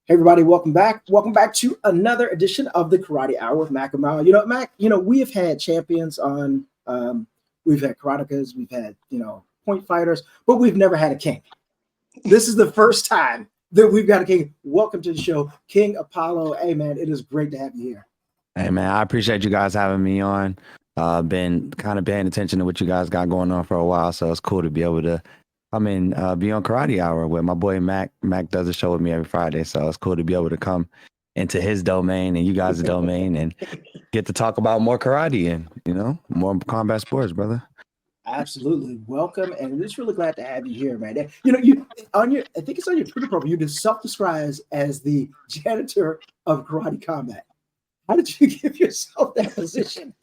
Hey everybody, welcome back. Welcome back to another edition of the Karate Hour with Mac&Mal. Mac, we have had champions on, we've had karatekas, we've had, point fighters, but we've never had a king. This is the first time that we've got a king. Welcome to the show, King Apollo. Hey man, it is great to have you here. Hey man, I appreciate you guys having me on. Been kind of paying attention to what you guys got going on for a while, so it's cool to be able to come in, be on Karate Hour with my boy Mac. Mac does a show with me every Friday, so it's cool to be able to come into his domain and you guys' domain and get to talk about more karate and more combat sports, brother. Absolutely, welcome, and we're just really glad to have you here, man. You on your, I think it's on your Twitter profile. You just self-described as the janitor of karate combat. How did you give yourself that position?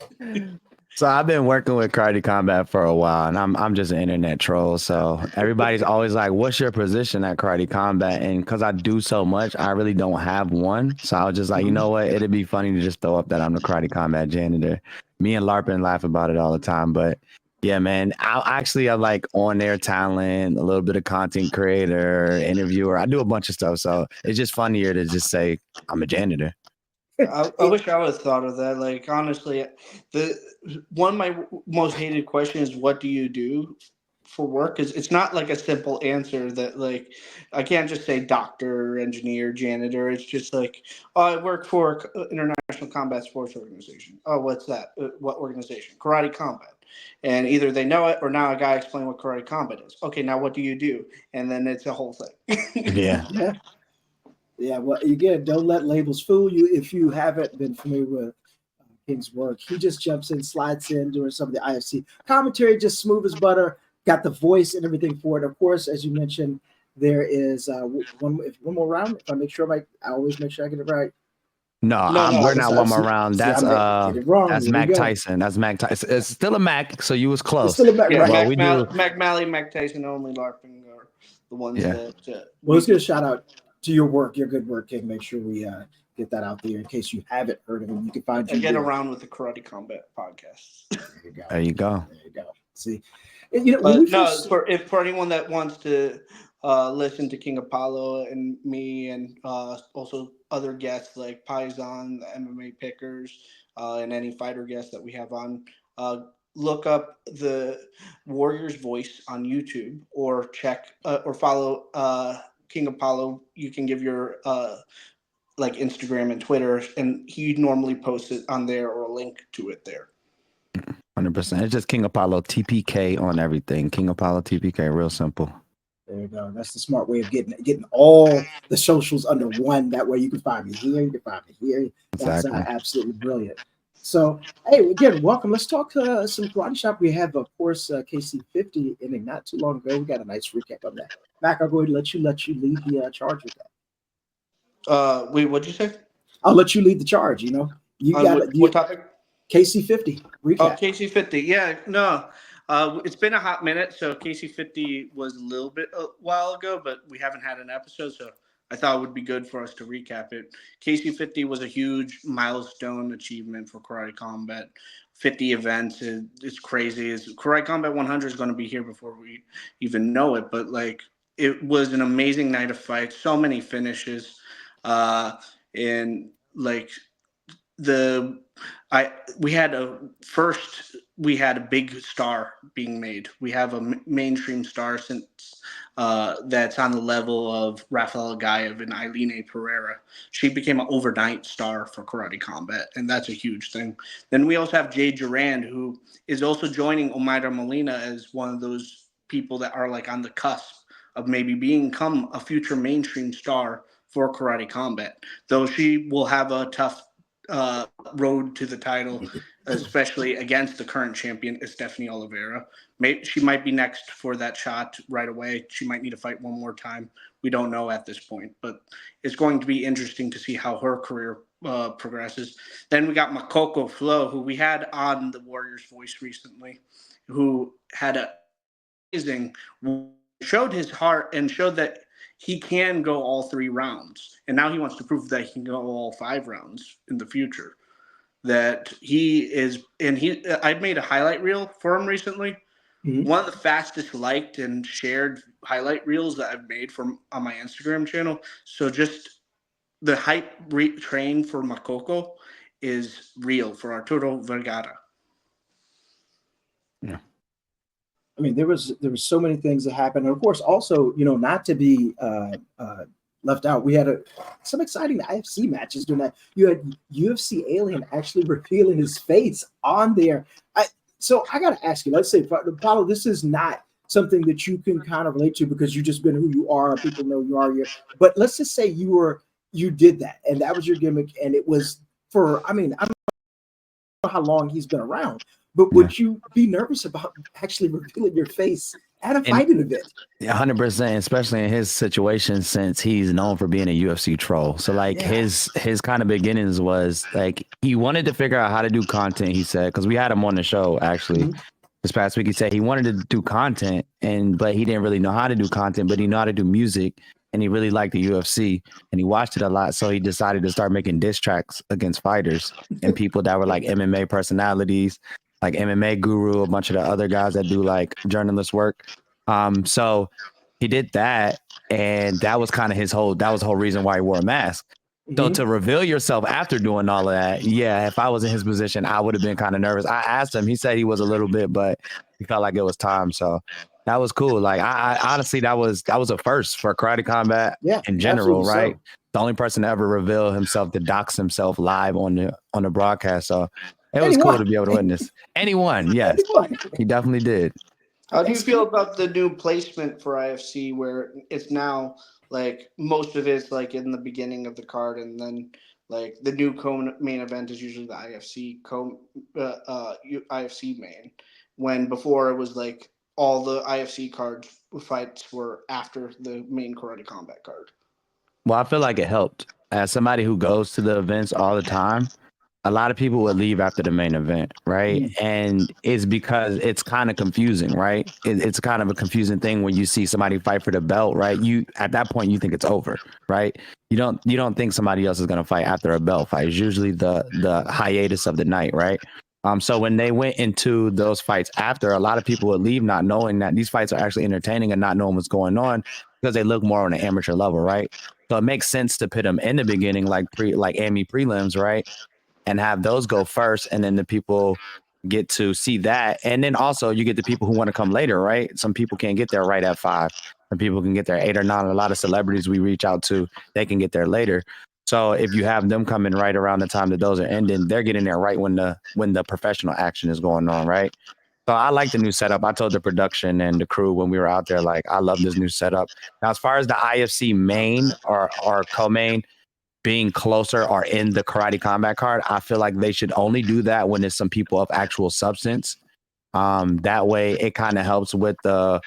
So I've been working with Karate Combat for a while, and I'm just an internet troll. So everybody's always like, "What's your position at Karate Combat?" And because I do so much, I really don't have one. So I was just like, you know what? It'd be funny to just throw up that I'm the Karate Combat janitor. Me and Larpin laugh about it all the time, but yeah, man. I'm like on air talent, a little bit of content creator, interviewer. I do a bunch of stuff, so it's just funnier to just say I'm a janitor. I wish I would have thought of that. Like honestly, the one of my most hated questions is what do you do for work? Because it's not like a simple answer that like I can't just say doctor, engineer, janitor. It's just like oh, I work for International Combat Sports Organization. Oh, what's that? What organization? Karate Combat. And either they know it or now I gotta explain what karate combat is. Okay, now what do you do? And then it's a whole thing. Yeah. Yeah. Yeah, well, again, don't let labels fool you. If you haven't been familiar with King's work, he just jumps in, slides in, doing some of the IFC commentary, just smooth as butter. Got the voice and everything for it. Of course, as you mentioned, there is one more round. If I make sure I always make sure I get it right. No, No, no. we're not one more round. See, I may get it wrong. That's Here we Mac go. Tyson. That's Mac Tyson. It's still a Mac, so you was It's close. still a Mac, Yeah, right? Well, we do. Mac Malley, Mac Tyson, only LARPing are the ones Yeah. that Well, we let's get a do. shout out to your work, your good work, King. Make sure we get that out there in case you haven't heard of him. You can find I you get there. around with the Karate Combat podcast. There you go. There you go. There you go. See, when we But no, first for anyone that wants to listen to King Apollo and me and also other guests like Paisan, the MMA pickers, and any fighter guests that we have on, uh, look up the Warrior's Voice on YouTube or check or follow King Apollo. You can give your like Instagram and Twitter, and he normally posts it on there or a link to it there. 100%. It's just King Apollo TPK on everything. King Apollo TPK, real simple. there you go. That's the smart way of getting all the socials under one. That way you can find me here, you can find me here. That's Exactly. absolutely brilliant. So, hey, again, welcome. Let's talk some karate shop. We have, of course, KC50 ending not too long ago. We got a nice recap of that. Mac, I'll go ahead and let you lead the charge with that. Wait, what'd you say? I'll let you lead the charge. You On got what topic? KC50 Oh, recap. KC50. Yeah, no. It's been a hot minute, so KC50 was a little bit a while ago, but we haven't had an episode, so I thought it would be good for us to recap it. KC50 was a huge milestone achievement for Karate Combat. 50 events, it's crazy. Karate Combat 100 is going to be here before we even know it, but like it was an amazing night of fights, so many finishes, and like the I we had a first we had a big star being made. We have a mainstream star since that's on the level of Rafael Gaev and Eileen Pereira. She became an overnight star for Karate Combat, and that's a huge thing. Then we also have Jay Durand, who is also joining Omaira Molina as one of those people that are like on the cusp of maybe become a future mainstream star for Karate Combat. Though she will have a tough road to the title, especially against the current champion, Stephanie Oliveira. She might be next for that shot right away. She might need to fight one more time. We don't know at this point, but it's going to be interesting to see how her career progresses. Then we got Makoko Flo, who we had on the Warriors Voice recently, who had a amazing showed his heart and showed that he can go all 3 rounds. And now he wants to prove that he can go all 5 rounds in the future. That he is, and I made a highlight reel for him recently. Mhm. One of the fastest liked and shared highlight reels that I've made from on my Instagram channel. So just the hype train for Makoko is real for Arturo Vergara. Yeah. I mean, there was so many things that happened, and of course, also not to be left out, we had some exciting IFC matches doing that. You had UFC Alien actually revealing his face on there. So I got to ask you. Let's say, Paulo, this is not something that you can kind of relate to because you just been who you are. People know you are. But let's just say you did that, and that was your gimmick, and it was for. I mean, I don't know how long he's been around, but would you be nervous about actually revealing your face at a fighting event? 100%, especially in his situation, since he's known for being a UFC troll. So like his kind of beginnings was like he wanted to figure out how to do content. He said, because we had him on the show actually this past week. He said he wanted to do content, but he didn't really know how to do content, but he knew how to do music, and he really liked the UFC, and he watched it a lot. So he decided to start making diss tracks against fighters and people that were like MMA personalities, like MMA Guru, a bunch of the other guys that do like journalist work. So he did that, and that was kind of that was the whole reason why he wore a mask. So to reveal yourself after doing all of that, if I was in his position, I would have been kind of nervous. I asked him, he said he was a little bit, but he felt like it was time. So that was cool. Like I honestly, that was a first for Karate Combat in general, right? So. The only person to ever reveal himself to dox himself live on the broadcast. So it was cool to be able to witness. Anyone, yes. He definitely did. How do you feel about the new placement for IFC where it's now like most of it's like in the beginning of the card, and then like the new main event is usually the IFC main, when before it was like all the IFC cards fights were after the main Karate Combat card? Well, I feel like it helped. As somebody who goes to the events all the time, a lot of people would leave after the main event, right? And it's because it's kind of confusing, right? It's kind of a confusing thing when you see somebody fight for the belt, right? You at that point you think it's over, right? You don't think somebody else is gonna fight after a belt fight. It's usually the hiatus of the night, right? So when they went into those fights after, a lot of people would leave not knowing that these fights are actually entertaining and not knowing what's going on because they look more on an amateur level, right? So it makes sense to put them in the beginning, like AMI prelims, right? And have those go first, and then the people get to see that. And then also you get the people who want to come later, right? Some people can't get there right at 5. Some people can get there 8 or 9. A lot of celebrities we reach out to, they can get there later. So if you have them coming right around the time that those are ending, they're getting there right when the professional action is going on, right? So I like the new setup. I told the production and the crew when we were out there, like, I love this new setup. Now, as far as the IFC main or co-main being closer or in the Karate Combat card, I feel like they should only do that when there's some people of actual substance. That way it kind of helps with the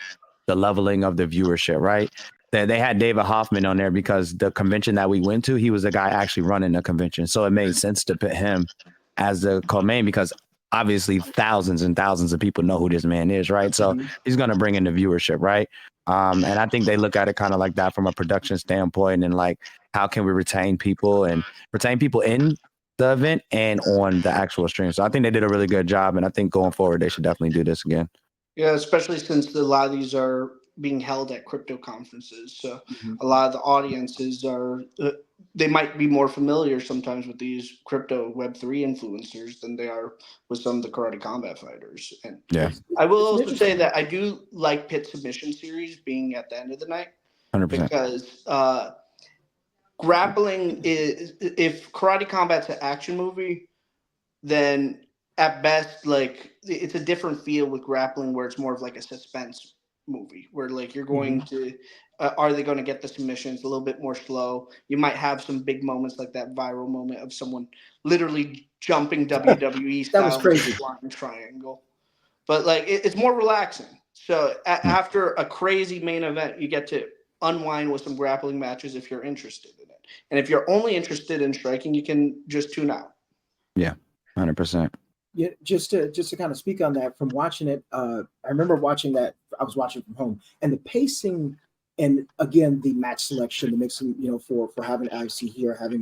leveling of the viewership, right? They had David Hoffman on there because the convention that we went to, he was the guy actually running the convention. So it made sense to put him as the co-main because obviously thousands and thousands of people know who this man is, right? So he's going to bring in the viewership, right? And I think they look at it kind of like that from a production standpoint, and like, how can we retain people in the event and on the actual stream? So I think they did a really good job, and I think going forward, they should definitely do this again. Yeah, especially since a lot of these are being held at crypto conferences. So a lot of the audiences are, they might be more familiar sometimes with these crypto Web3 influencers than they are with some of the Karate Combat fighters. And I will also say that I do like Pit Submission Series being at the end of the night. 100%. Because grappling is, if Karate Combat's an action movie, then at best, like, it's a different feel with grappling where it's more of like a suspense movie where like you're going to are they going to get the submissions a little bit more slow? You might have some big moments like that viral moment of someone literally jumping WWE style, that was crazy, flying triangle, but like it's more relaxing. So after a crazy main event, you get to unwind with some grappling matches if you're interested in it, and if you're only interested in striking, you can just tune out. 100%. Yeah, just to kind of speak on that, from watching it, I remember watching that. I was watching from home, and the pacing, and again the match selection, the mixing, for having IFC here, having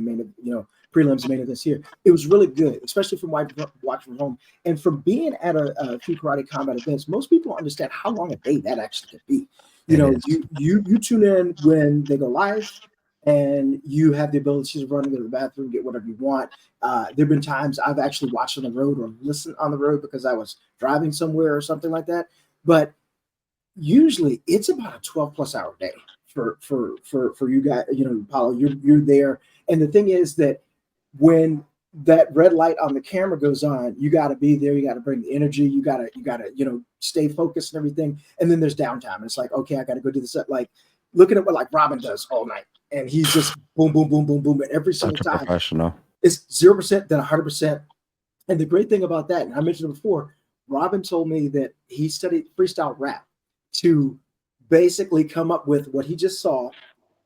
prelims, main events here, it was really good, especially from watching from home, and from being at a few Karate Combat events. Most people understand how long a day that actually could be. You tune in when they go live, and you have the ability to run into the bathroom, get whatever you want. There've been times I've actually watched on the road or listened on the road because I was driving somewhere or something like that. But usually it's about a 12+ hour day for you guys. You know, Paulo, you're there, and the thing is that when that red light on the camera goes on, you got to be there. You got to bring the energy. You got to stay focused and everything. And then there's downtime. It's like, okay, I got to go do this. Like looking at what like Robin does all night, and he's just boom, boom, boom, boom, boom, and every single Such a time professional. it's 0% then 100%. And the great thing about that, and I mentioned it before, Robin told me that he studied freestyle rap to basically come up with what he just saw,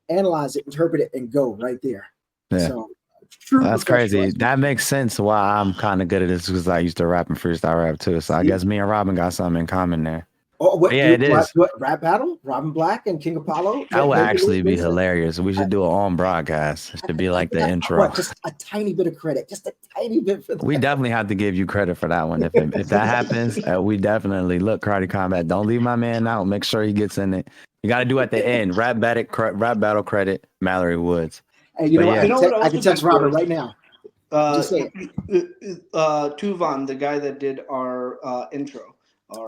analyze it, interpret it, and go right there. Yeah. So true That's professional. crazy. That makes sense why I'm kind of good at this because I used to rap and freestyle rap too. So I guess me and Robin got something in common there. Oh, what, Yeah, it is. What rap battle? Robin Black and King Apollo? That would actually be sense? hilarious. We should do it on broadcast. It should be like the intro. What, just a tiny bit of credit, just a tiny bit for that. We definitely have to give you credit for that one. If that happens, we definitely look Karate Combat. Don't leave my man out. Make sure he gets in it. You got to do at the end. Rap battle credit. Mallory Woods. Hey, you know what? Yeah. I can text Robert right now. Just say it. Tuvan, the guy that did our intro.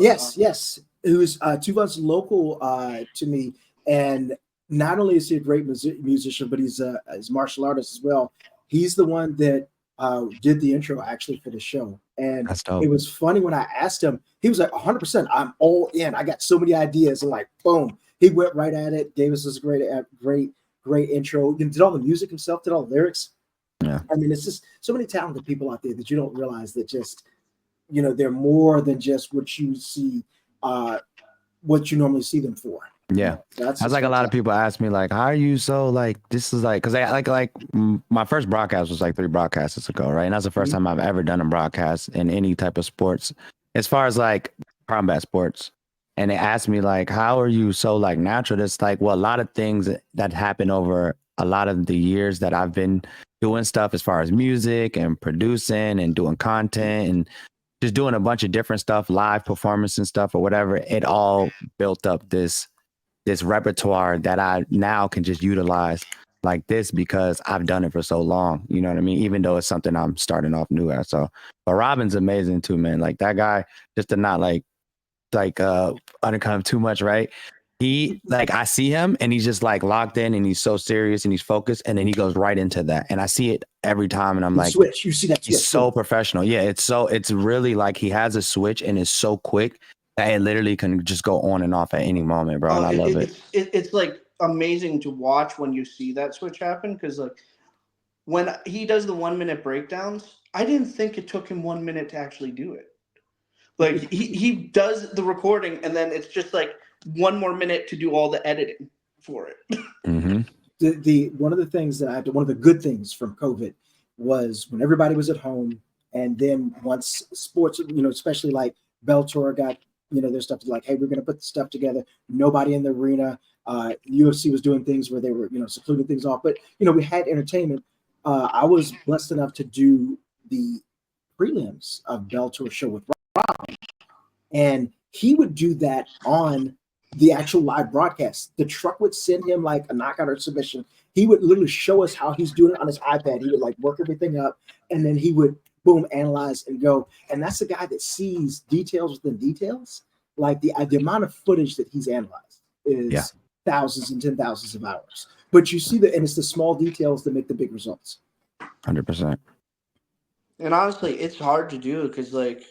Yes. Who's Tuvan's local to me, and not only is he a great musician, but he's a martial artist as well. He's the one that did the intro actually for the show, and it was funny when I asked him. He was like, "100%, I'm all in. I got so many ideas," and like, boom, he went right at it. Gave us this great intro. He did all the music himself, did all the lyrics. Yeah, I mean, it's just so many talented people out there that you don't realize that just, they're more than just what you see, what you normally see them for. Yeah, that's like a lot of people ask me like, how are you so like, this is like, because I like my first broadcast was like 3 broadcasts ago, right? And that's the first time I've ever done a broadcast in any type of sports as far as like combat sports. And they asked me like, how are you so like natural? It's like, well, a lot of things that happen over a lot of the years that I've been doing stuff as far as music and producing and doing content and just doing a bunch of different stuff, live performance and stuff or whatever. It all built up this repertoire that I now can just utilize like this because I've done it for so long. You know what I mean? Even though it's something I'm starting off new at. So, but Robin's amazing too, man. Like that guy, just to not like undercut him too much, right? He like I see him and he's just like locked in and he's so serious and he's focused and then he goes right into that and I see it every time and I'm like, switch. You see that? He's so professional. Yeah, it's really like he has a switch and it's so quick that it literally can just go on and off at any moment, bro. And I love it. It's like amazing to watch when you see that switch happen because like when he does the 1 minute breakdowns, I didn't think it took him 1 minute to actually do it. Like he does the recording and then it's just like 1 more minute to do all the editing for it. Mm-hmm. The one of the things that one of the good things from COVID was when everybody was at home, and then once sports, especially like Bellator got, their stuff to like, hey, we're going to put the stuff together. Nobody in the arena. UFC was doing things where they were, secluding things off, but we had entertainment. I was blessed enough to do the prelims of Bellator show with Rob, and he would do that on the actual live broadcast. The truck would send him like a knockout or submission. He would literally show us how he's doing it on his iPad. He would like work everything up, and then he would boom, analyze and go. And that's the guy that sees details within details. Like the amount of footage that he's analyzed is thousands and 10,000s of hours. But you see and it's the small details that make the big results. 100%. And honestly, it's hard to do because like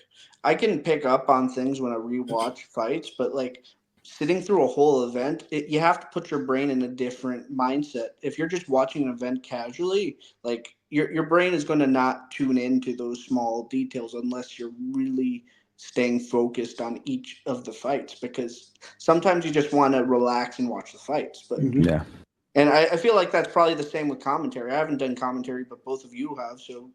I can pick up on things when I rewatch fights, but like sitting through a whole event, you have to put your brain in a different mindset. If you're just watching an event casually, like your brain is going to not tune into those small details unless you're really staying focused on each of the fights, because sometimes you just want to relax and watch the fights. But and I feel like that's probably the same with commentary. I haven't done commentary, but both of you have, so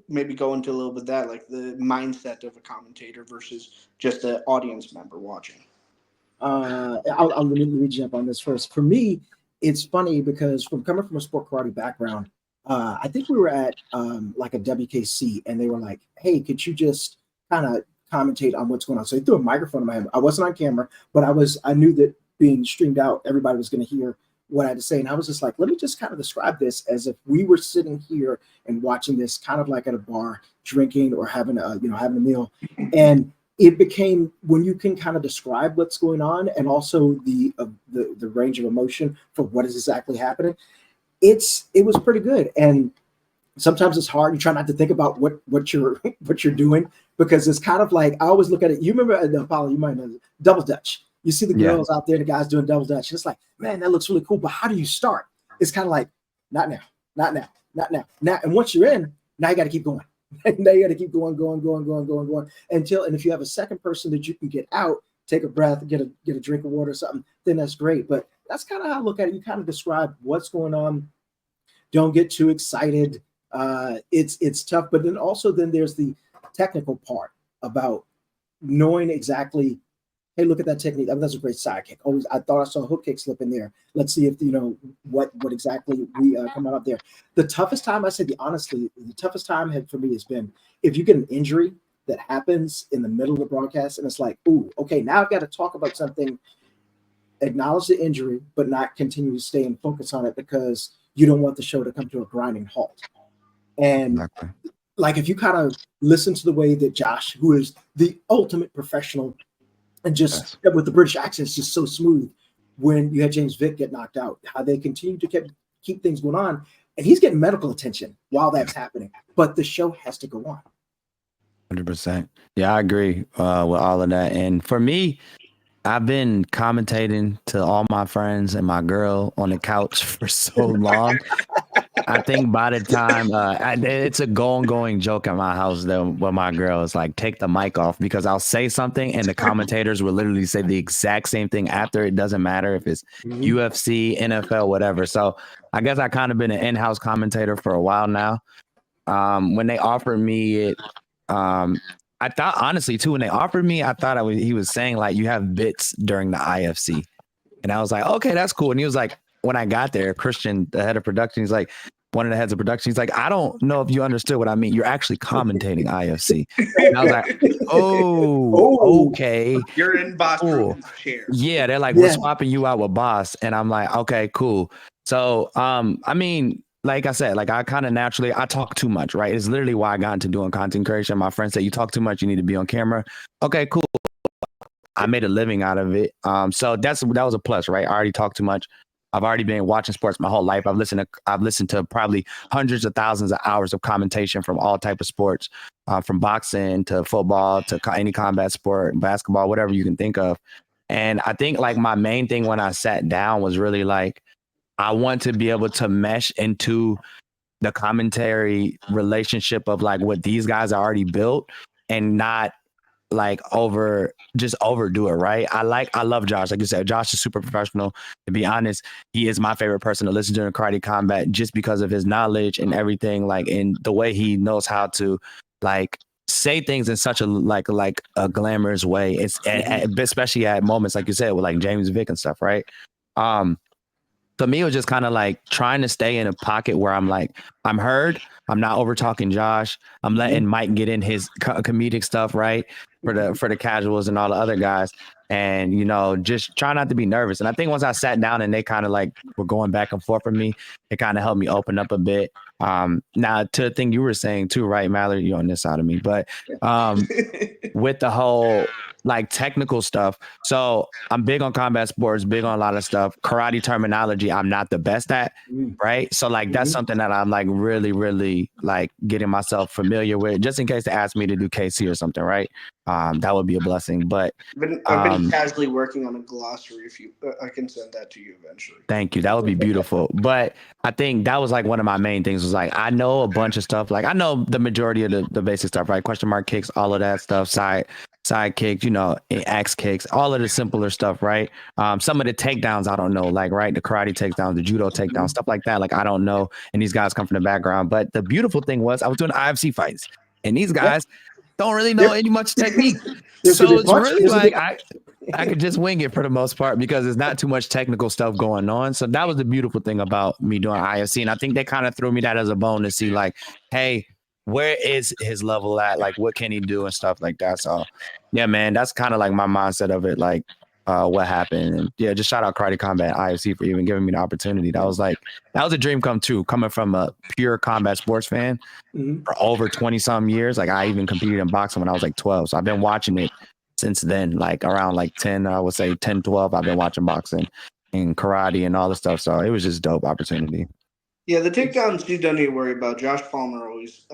maybe go into a little bit of that, like the mindset of a commentator versus just an audience member watching. Let me jump on this first. For me, it's funny because coming from a sport karate background, I think we were at like a WKC, and they were like, "Hey, could you just kind of commentate on what's going on?" So they threw a microphone in my hand. I wasn't on camera, but I knew that being streamed out, everybody was going to hear what I had to say. And I was just like, let me just kind of describe this as if we were sitting here and watching this kind of like at a bar, drinking or having having a meal. And it became, when you can kind of describe what's going on and also the range of emotion for what is exactly happening, it was pretty good. And sometimes it's hard. You try not to think about what you're what you're doing, because it's kind of like, I always look at it. You remember the Apollo, you might know this, double dutch. You see the girls out there, the guys doing double dutch. It's like, man, that looks really cool. But how do you start? It's kind of like, not now, not now, not now, now. And once you're in, now you got to keep going. Now you got to keep going until. And if you have a second person that you can get out, take a breath, get a drink of water or something, then that's great. But that's kind of how I look at it. You kind of describe what's going on. Don't get too excited. It's tough, but then there's the technical part about knowing exactly, hey, look at that technique. That's a great side kick. Always, I thought I saw a hook kick slip in there. Let's see if what exactly we come out of there. The toughest time, honestly, the toughest time for me has been if you get an injury that happens in the middle of the broadcast, and it's like, ooh, okay, now I've got to talk about something, acknowledge the injury, but not continue to stay and focus on it because you don't want the show to come to a grinding halt. And like, if you kind of listen to the way that Josh, who is the ultimate professional, and just with the British accent, it's just so smooth. When you had James Vick get knocked out, how they continue to keep things going on, and he's getting medical attention while that's happening. But the show has to go on. 100%. Yeah, I agree with all of that. And for me, I've been commentating to all my friends and my girl on the couch for so long. I think by the time it's a going joke at my house though, with my girl is like, take the mic off, because I'll say something and the commentators will literally say the exact same thing after. It doesn't matter if it's UFC, NFL, whatever. So I guess I kind of been an in-house commentator for a while now. When they offered me it, I thought, honestly too, when they offered me, I thought he was saying like, you have bits during the IFC. And I was like, okay, that's cool. And he was like, when I got there, Christian, the head of production, he's like, one of the heads of production, he's like, I don't know if you understood what I mean. You're actually commentating IFC. And I was like, oh, okay. You're in Boss Ruben's chair. Yeah, they're like, we're swapping you out with Boss. And I'm like, okay, cool. So, I mean, like I said, like I kind of naturally, I talk too much, right? It's literally why I got into doing content creation. My friend said, you talk too much, you need to be on camera. Okay, cool. I made a living out of it. So that was a plus, right? I already talk too much. I've already been watching sports my whole life. I've listened to probably hundreds of thousands of hours of commentation from all type of sports, from boxing to football to any combat sport, basketball, whatever you can think of. And I think like my main thing when I sat down was really like, I want to be able to mesh into the commentary relationship of like what these guys are already built and not like overdo it, right? I love Josh. Like you said, Josh is super professional. To be honest, he is my favorite person to listen to in Karate Combat just because of his knowledge and everything, like in the way he knows how to like say things in such a like a glamorous way. It's especially at moments like you said with like James Vick and stuff, right? To me, it was just kind of like trying to stay in a pocket where I'm like, I'm heard. I'm not over talking Josh. I'm letting Mike get in his comedic stuff, right? For the casuals and all the other guys. And, just try not to be nervous. And I think once I sat down and they kind of like were going back and forth for me, it kind of helped me open up a bit. Now to the thing you were saying too, right, Mallory, you're on this side of me, but with the whole like technical stuff. So I'm big on combat sports, big on a lot of stuff. Karate terminology, I'm not the best at, right? So like that's something that I'm like really, really like getting myself familiar with, just in case they ask me to do KC or something, right? That would be a blessing. But I've been casually working on a glossary. If I can send that to you eventually. Thank you. That would be beautiful. But I think that was like one of my main things was like, I know a bunch of stuff. Like I know the majority of the basic stuff, right? Question mark kicks, all of that stuff, side kicks, axe kicks, all of the simpler stuff, right? Some of the takedowns I don't know, like, right, the karate takedowns, the judo takedowns, stuff like that. Like I don't know. And these guys come from the background. But the beautiful thing was I was doing IFC fights and these guys don't really know any much technique. So it's really like I could just wing it for the most part because there's not too much technical stuff going on. So that was the beautiful thing about me doing IFC. And I think they kind of threw me that as a bone to see like, hey, where is his level at? Like, what can he do and stuff like that? So yeah, man, that's kind of like my mindset of it. Like, what happened. And yeah, just shout out Karate Combat IFC for even giving me the opportunity. That was a dream come true coming from a pure combat sports fan for over 20 some years. Like I even competed in boxing when I was like 12. So I've been watching it since then, like around like 10, I would say 10, 12. I've been watching boxing and karate and all this stuff. So it was just dope opportunity. Yeah, the takedowns you don't need to worry about. Josh Palmer always.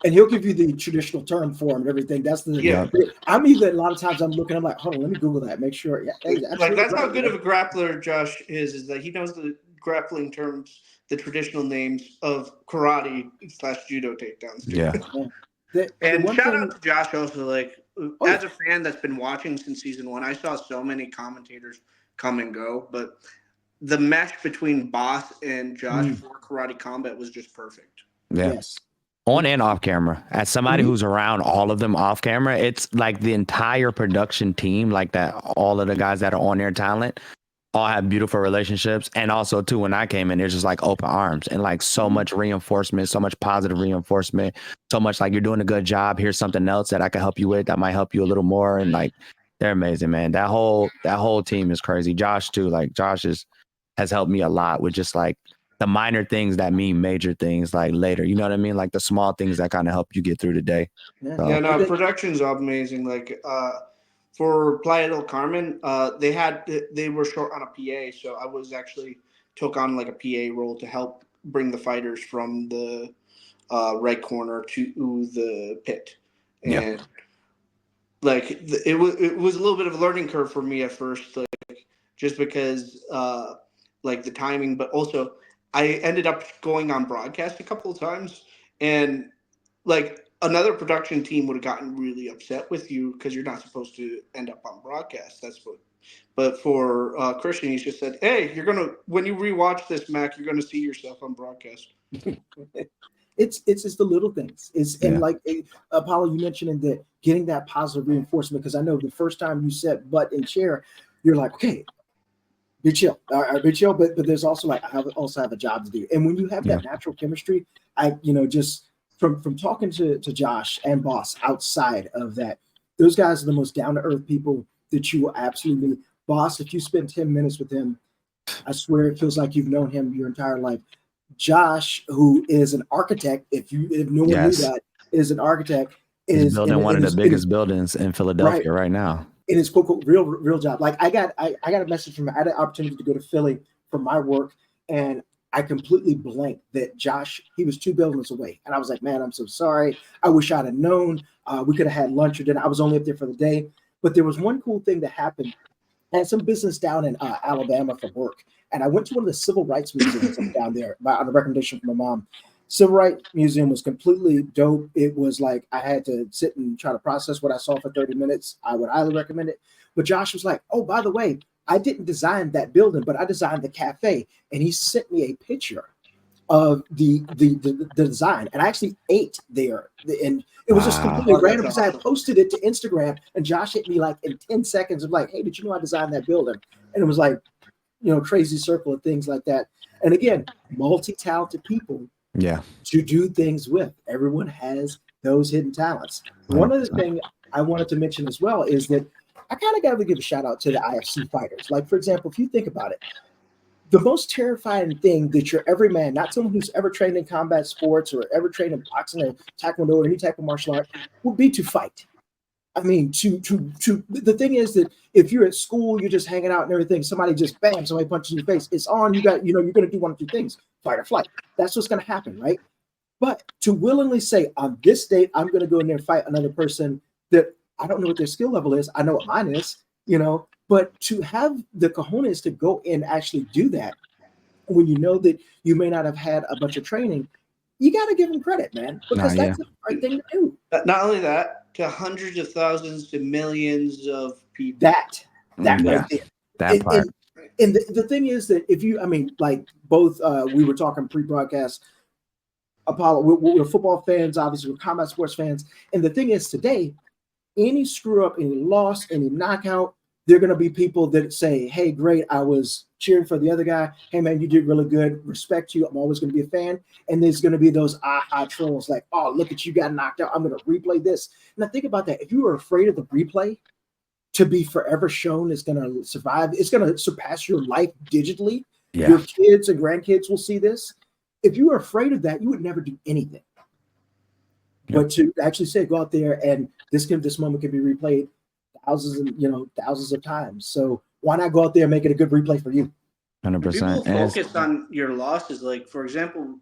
He'll give you the traditional term for him and everything. That's the I'm even a lot of times I'm looking. I'm like, hold on, let me Google that, make sure. Yeah, like that's how good of a grappler Josh is that he knows the grappling terms, the traditional names of karate / judo takedowns. Yeah. And shout out to Josh also. Like as a fan that's been watching since season 1, I saw so many commentators come and go, but the mesh between Boss and Josh for Karate Combat was just perfect. Yeah. Yes. On and off camera. As somebody who's around all of them off camera, it's like the entire production team, like that, all of the guys that are on their talent all have beautiful relationships. And also too, when I came in, there's just like open arms and like so much reinforcement, so much positive reinforcement, so much like you're doing a good job. Here's something else that I can help you with that might help you a little more. And like, they're amazing, man. That whole team is crazy. Josh too, like Josh has helped me a lot with just like the minor things that mean major things like later, you know what I mean? Like the small things that kind of help you get through the day. Yeah, no, production's amazing. Like for Playa del Carmen, they were short on a PA, so I was actually took on like a PA role to help bring the fighters from the right corner to the pit. And like it was a little bit of a learning curve for me at first, like just because like the timing, but also I ended up going on broadcast a couple of times, and like another production team would have gotten really upset with you because you're not supposed to end up on broadcast. But for Christian, he just said, "Hey, when you rewatch this, Mac, you're gonna see yourself on broadcast." It's the little things. And like Apollo, you mentioned that getting that positive reinforcement, because I know the first time you set butt in chair, you're like, okay, be chill, be chill. But there's also like I also have a job to do. And when you have that natural chemistry, just from talking to Josh and Boss outside of that, those guys are the most down to earth people that you will absolutely meet. Boss, if you spend 10 minutes with him, I swear it feels like you've known him your entire life. Josh, who is an architect, if no one knew that, is an architect. He's building one of the biggest buildings in Philadelphia right now. In his quote, real job. Like I got a message from him. I had an opportunity to go to Philly for my work, and I completely blanked that Josh, he was 2 buildings away. And I was like, man, I'm so sorry. I wish I'd have known. We could have had lunch or dinner. I was only up there for the day. But there was one cool thing that happened. I had some business down in Alabama for work. And I went to one of the civil rights museums down there on a recommendation from my mom. Civil Rights Museum was completely dope. It was like I had to sit and try to process what I saw for 30 minutes. I would highly recommend it. But Josh was like, oh, by the way, I didn't design that building, but I designed the cafe. And he sent me a picture of the design. And I actually ate there. And it was just completely random because I had posted it to Instagram. And Josh hit me like in 10 seconds of like, hey, did you know I designed that building? And it was like, crazy circle of things like that. And again, multi-talented people to do things with. Everyone has those hidden talents. One other thing I wanted to mention as well is that I kind of got to give a shout out to the IFC fighters. Like, for example, if you think about it, the most terrifying thing that you're every man, not someone who's ever trained in combat sports or ever trained in boxing or taekwondo or any type of martial art, would be to fight. I mean, the thing is that if you're at school, you're just hanging out and everything, somebody just bam, somebody punches in your face, it's on, you're going to do one of 2 things, fight or flight. That's what's going to happen, right? But to willingly say, on this date, I'm going to go in there and fight another person that I don't know what their skill level is. I know what mine is, but to have the cojones to go and actually do that when you know that you may not have had a bunch of training, you got to give them credit, man, because that's the right thing to do. Not only that, to hundreds of thousands to millions of people. That right there. That part. And the thing is that if you, like both, we were talking pre-broadcast, Apollo, we're football fans, obviously we're combat sports fans. And the thing is today, any screw up, any loss, any knockout, there are going to be people that say, hey, great, I was cheering for the other guy. Hey, man, you did really good. Respect you. I'm always going to be a fan. And there's going to be those aha trolls like, oh, look at you, got knocked out. I'm going to replay this. Now, think about that. If you were afraid of the replay, to be forever shown is going to survive. It's going to surpass your life digitally. Yeah. Your kids and grandkids will see this. If you were afraid of that, you would never do anything. Yep. But to actually say, go out there and this moment can be replayed thousands of times. So why not go out there and make it a good replay for you? 100%. People focus on your losses. Like, for example,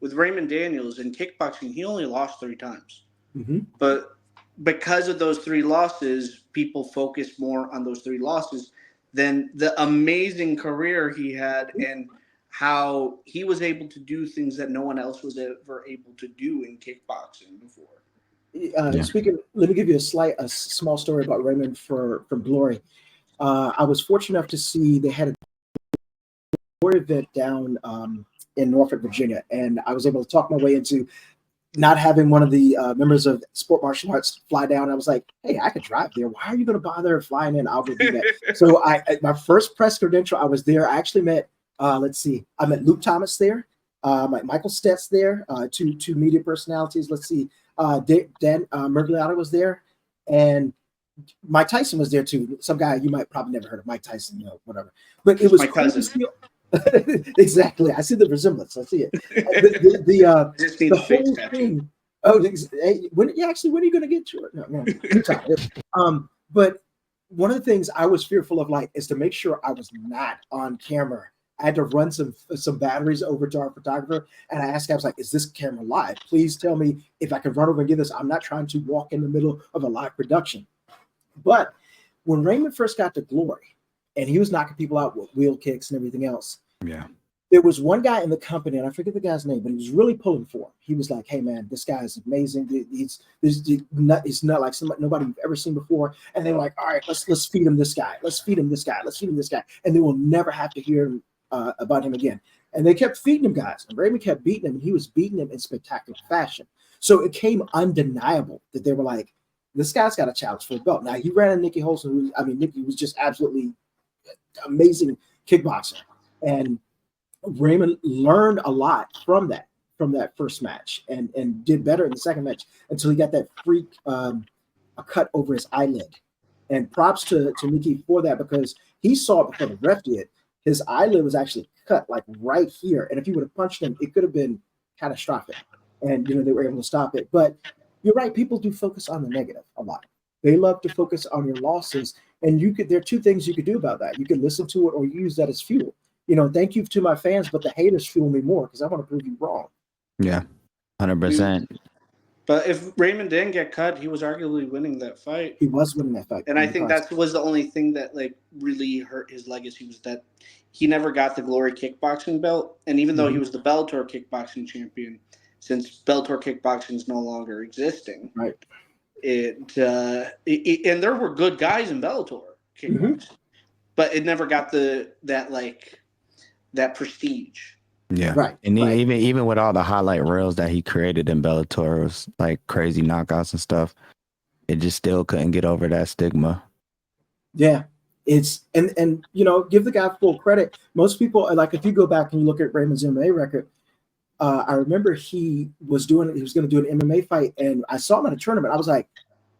with Raymond Daniels in kickboxing, he only lost 3 times. Mm-hmm. But because of those 3 losses, people focus more on those 3 losses than the amazing career he had and how he was able to do things that no one else was ever able to do in kickboxing before. Speaking, let me give you a small story about Raymond from Glory. I was fortunate enough to see they had a Glory event down in Norfolk, Virginia, and I was able to talk my way into not having one of the members of Sport Martial Arts fly down. I was like, hey, I could drive there. Why are you going to bother flying in? I'll go do that. So my first press credential, I was there. I actually met, I met Luke Thomas there, Michael Stetz there, two media personalities. Dan Mergliata was there, and Mike Tyson was there too. Some guy you might probably never heard of, Mike Tyson, whatever. But it was my cousin. Exactly. I see the resemblance. I see it. The whole thing. Oh, when are you going to get to it? No. But one of the things I was fearful of, is to make sure I was not on camera. I had to run some batteries over to our photographer, and I asked him, I was like, "Is this camera live? Please tell me if I can run over and get this. I'm not trying to walk in the middle of a live production." But when Raymond first got to Glory, and he was knocking people out with wheel kicks and everything else. Yeah. There was one guy in the company, and I forget the guy's name, but he was really pulling for him. He was like, "Hey, man, this guy is amazing. He's not like somebody nobody you've ever seen before." And they were like, "All right, let's feed him this guy. Let's feed him this guy. Let's feed him this guy." And they will never have to hear about him again. And they kept feeding him guys, and Raymond kept beating him, and he was beating him in spectacular fashion. So it came undeniable that they were like, "This guy's got a challenge for a belt." Now he ran into Nicky Holson, Nicky was just absolutely amazing kickboxer, and Raymond learned a lot from that first match and did better in the second match until he got that freak a cut over his eyelid. And props to Nicky for that, because he saw it before the ref did. His eyelid was actually cut right here, and if he would have punched him, it could have been catastrophic. And they were able to stop it. But you're right, people do focus on the negative a lot. They love to focus on your losses, and there are 2 things you could do about that. You can listen to it or use that as fuel. Thank you to my fans, but the haters fuel me more because I want to prove you wrong. Yeah, 100%. But if Raymond didn't get cut, he was arguably winning that fight. He was winning that fight. And I think that was the only thing that really hurt his legacy, was that he never got the Glory kickboxing belt. And even though he was the Bellator kickboxing champion, since Bellator kickboxing is no longer existing, right? And there were good guys in Bellator kickboxing, but it never got that prestige. Yeah, right. And right. even with all the highlight reels that he created in Bellator, was like crazy knockouts and stuff, it just still couldn't get over that stigma. Yeah, it's and give the guy full credit. Most people, if you go back and you look at Raymond's MMA record, I remember he was going to do an MMA fight, and I saw him at a tournament. I was like,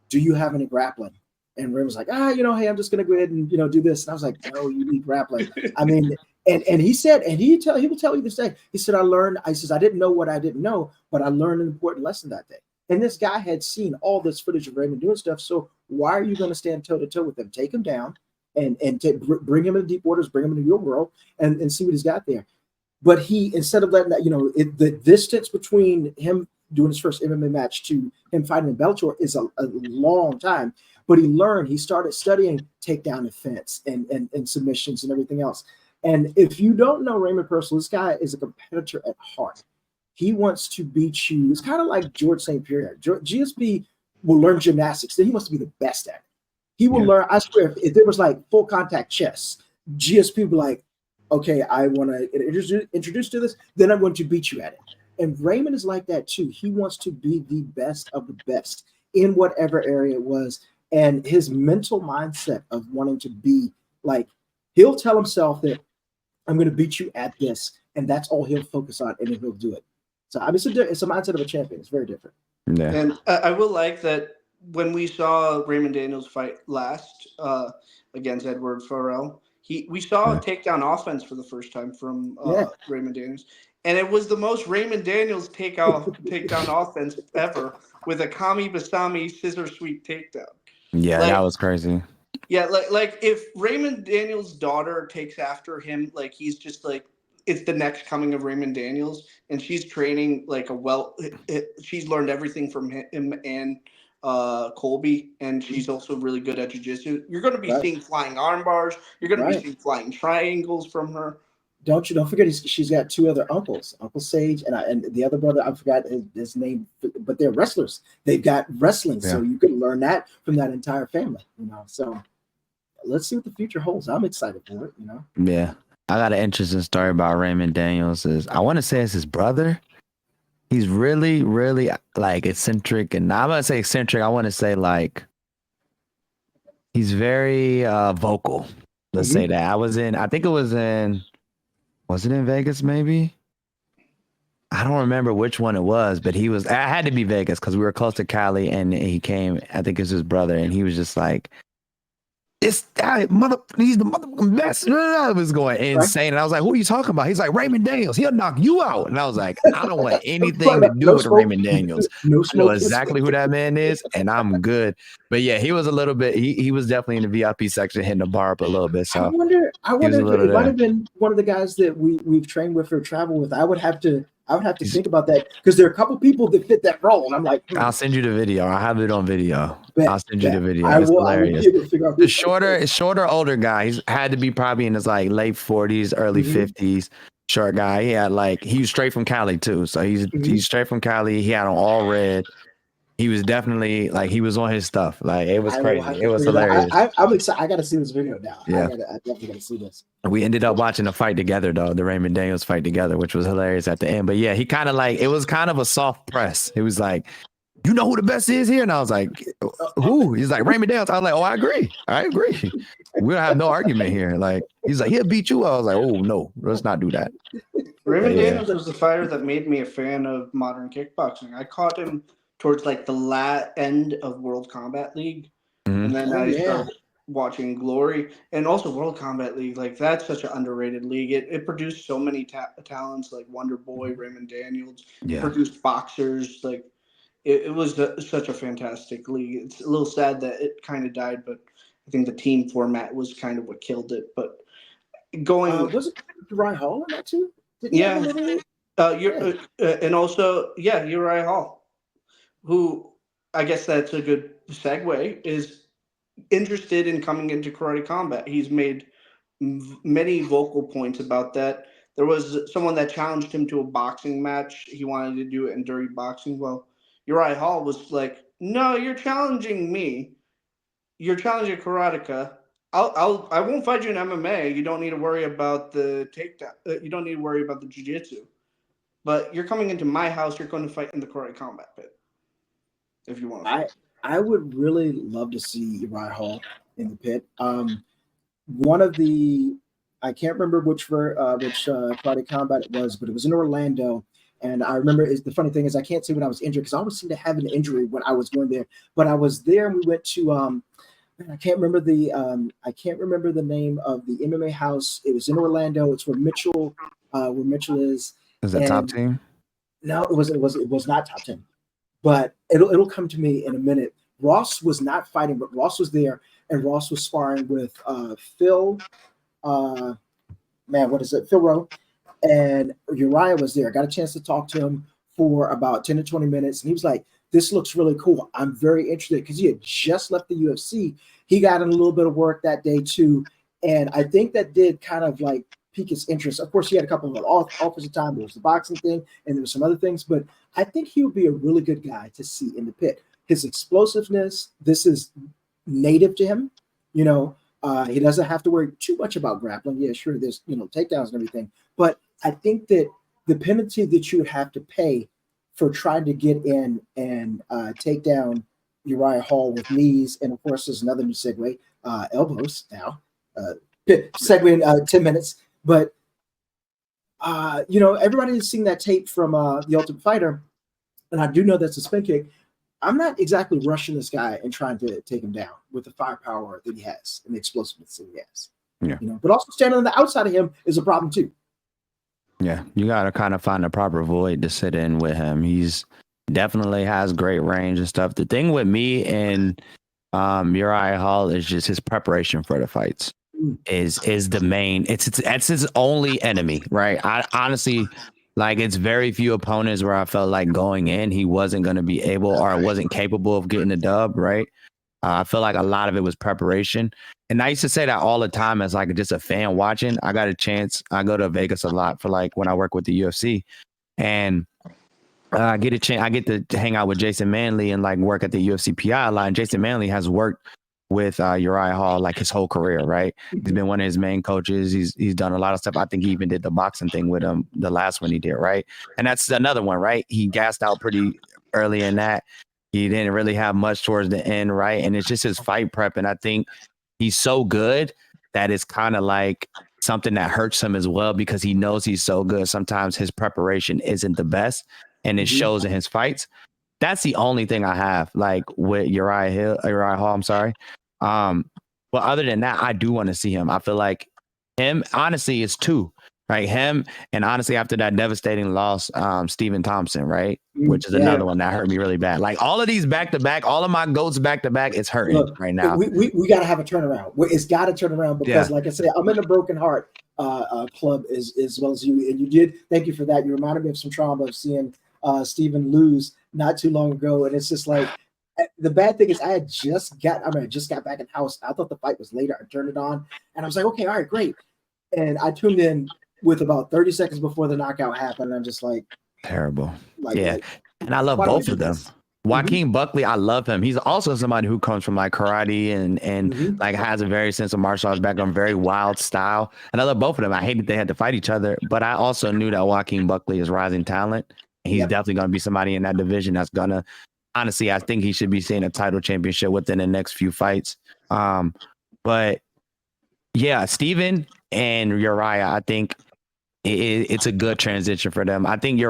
"Do you have any grappling?" And Raymond was like, "Hey, I'm just going to go ahead and do this." And I was like, "No, you need grappling." I mean. And he said, and he will tell you this day. He said, I didn't know what I didn't know, but I learned an important lesson that day. And this guy had seen all this footage of Raymond doing stuff. So why are you going to stand toe to toe with him? Take him down and bring him into deep waters, bring him into your world, and see what he's got there. But he, instead of letting that, the distance between him doing his first MMA match to him fighting in Bellator is a long time. But he started studying takedown defense and submissions and everything else. And if you don't know Raymond personally, this guy is a competitor at heart. He wants to beat you. It's kind of like George St. Pierre. GSP will learn gymnastics, then he wants to be the best at it. He will learn. I swear, if there was full contact chess, GSP would be like, "Okay, I want to introduce to this, then I'm going to beat you at it." And Raymond is like that too. He wants to be the best of the best in whatever area it was. And his mental mindset of wanting to be he'll tell himself that I'm going to beat you at this, and that's all he'll focus on, and he'll do it. So it's a mindset of a champion. It's very different. Yeah. And I will like that when we saw Raymond Daniels fight last against Edward Farrell, we saw a takedown offense for the first time from Yeah, Raymond Daniels, and it was the most Raymond Daniels takedown offense ever with a Kami Basami scissor sweep takedown. Yeah, that Like, was crazy. yeah, like if Raymond Daniels' daughter takes after him, like he's just like it's the next coming of Raymond Daniels, and she's training like she's learned everything from him and Colby, and she's also really good at jiu-jitsu. You're going to be right, seeing flying arm bars. You're going to be right. seeing flying triangles from her. Don't forget she's got two other uncles, Uncle Sage and the other brother. I forgot his name, but they're wrestlers. They've got wrestling, so Yeah. you can learn that from that entire family. So let's see what the future holds. I'm excited for it. Yeah. I got an interesting story about Raymond Daniels. I want to say it's his brother. He's really, really like eccentric, and I'm gonna say eccentric. I want to say like he's very vocal. Let's say that. I think it was was it in Vegas? Maybe. I don't remember which one it was, but I had to be Vegas because we were close to Cali, and he came. I think it's his brother, and he was just like, he's the motherfucking best. I was going insane. And I was like, who are you talking about? He's like, Raymond Daniels. He'll knock you out. And I was like, I don't want anything to do No with smoke. Raymond Daniels. No I know smoke. exactly who that man is, and I'm good. But yeah, he was a little bit, he was definitely in the VIP section hitting the bar up a little bit. I So wonder he was a if little it might there. have been one of the guys that we've trained with or traveled with. I would have to think about that because there are a couple people that fit that role, and I'm like, I'll send you the video. I have it on video. bet, I'll send you the video. I It's will hilarious. be able to figure out The who shorter, older guy. He's had to be probably in his like late 40s, early 50s. Short guy. He was straight from Cali too. So he's straight from Cali. He had on all red. He was definitely like he was on his stuff. Like it was I will crazy. have It to was figure that. hilarious. I'm excited. I got to see this video now. Yeah. I definitely got to see this. We ended up watching the fight together though, the Raymond Daniels fight together, which was hilarious at the end. But yeah, he kind of like it was kind of a soft press. It was like, you know who the best is here? And I was like, who? He's like, Raymond Daniels. I was like, oh, I agree. We don't have no argument here. Like, he's like, he'll beat you. I was like, oh no, let's not do that. Raymond Daniels was the fighter that made me a fan of modern kickboxing. I caught him towards like the end of World Combat League, and then I started watching Glory and also World Combat League. Like that's such an underrated league. It produced so many talents like Wonder Boy, Raymond Daniels. Yeah. Produced boxers. Like it was such a fantastic league. It's a little sad that it kind of died, but I think the team format was kind of what killed it. But going was it Uriah Hall in that too? And also Uriah Hall, who I guess that's a good segue, is interested in coming into karate combat. He's made many vocal points about that. There was someone that challenged him to a boxing match. He wanted to do it in dirty boxing. Well, Uriah Hall was like, "No, you're challenging me. You're challenging karateka. I won't fight you in MMA. You don't need to worry about the takedown. You don't need to worry about the jiu-jitsu. But you're coming into my house. You're going to fight in the karate combat pit. If you want to." I would really love to see Uriah Hall in the pit. One of the I can't remember which karate combat it was, but it was in Orlando. And I remember the funny thing is I can't say when I was injured because I always seem to have an injury when I was going there. But I was there and we went to I can't remember the name of the MMA house. It was in Orlando. It's where Mitchell is. Is that Top Team? No, it was not Top 10. But it'll come to me in a minute. Ross was not fighting, but Ross was there, and Ross was sparring with Phil. Phil Rowe, and Uriah was there. I got a chance to talk to him for about 10 to 20 minutes, and he was like, "This looks really cool. I'm very interested," because he had just left the UFC. He got in a little bit of work that day too, and I think that did kind of like pique his interest. Of course, he had a couple of offers of time. There was the boxing thing, and there was some other things, but I think he would be a really good guy to see in the pit. His explosiveness, this is native to him. He doesn't have to worry too much about grappling. Yeah, sure, there's takedowns and everything, but I think that the penalty that you would have to pay for trying to get in and take down Uriah Hall with knees, and of course, there's another new segue, elbows now. Segue in 10 minutes. But, everybody has seen that tape from The Ultimate Fighter, and I do know that's a spin kick. I'm not exactly rushing this guy and trying to take him down with the firepower that he has and the explosiveness that he has. Yeah. You know, but also standing on the outside of him is a problem too. Yeah, you got to kind of find a proper void to sit in with him. He's definitely has great range and stuff. The thing with me and Uriah Hall is just his preparation for the fights is the main. It's his only enemy, right? I honestly like it's very few opponents where I felt like going in he wasn't going to be able or wasn't capable of getting a dub, right? I feel like a lot of it was preparation. And I used to say that all the time as like just a fan watching. I got a chance. I go to Vegas a lot for like when I work with the UFC, and I get a chance. I get to hang out with Jason Manley and like work at the UFC PI a lot. And Jason Manley has worked with Uriah Hall like his whole career, right? He's been one of his main coaches. He's done a lot of stuff. I think he even did the boxing thing with him, the last one he did, right? And that's another one, right? He gassed out pretty early in that. He didn't really have much towards the end, right? And it's just his fight prep. And I think he's so good that it's kind of like something that hurts him as well because he knows he's so good. Sometimes his preparation isn't the best and it shows in his fights. That's the only thing I have like with Uriah Hall, I'm sorry. But other than that, I do want to see him. I feel like him, honestly, is two. Right, him, and honestly, after that devastating loss, Stephen Thompson, right, which is another one that hurt me really bad. Like all of these back to back, all of my goats back to back, it's hurting right now. We got to have a turnaround. It's got to turn around because, like I said, I'm in the broken heart club as well as you, and you did. Thank you for that. You reminded me of some trauma of seeing Stephen lose not too long ago, and it's just like the bad thing is I just got back in the house. I thought the fight was later. I turned it on, and I was like, okay, all right, great, and I tuned in with about 30 seconds before the knockout happened. I'm just like terrible. And I love both of them. Joaquin Buckley, I love him. He's also somebody who comes from like karate and like has a very sense of martial arts background, very wild style. And I love both of them. I hate that they had to fight each other, but I also knew that Joaquin Buckley is rising talent. And he's definitely going to be somebody in that division that's going to, honestly, I think he should be seeing a title championship within the next few fights. But yeah, Steven and Uriah, I think it's a good transition for them. I think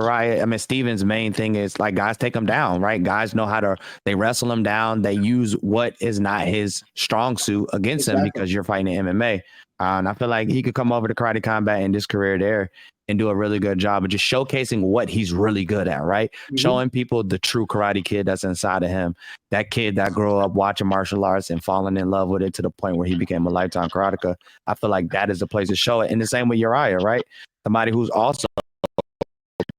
Steven's main thing is like guys take him down, right? Guys know how to, they wrestle him down. They use what is not his strong suit against him because you're fighting in MMA. And I feel like he could come over to Karate Combat in his career there and do a really good job of just showcasing what he's really good at, right? Showing people the true Karate Kid that's inside of him. That kid that grew up watching martial arts and falling in love with it to the point where he became a lifetime karateka. I feel like that is the place to show it. And the same with Uriah, right? Somebody who's also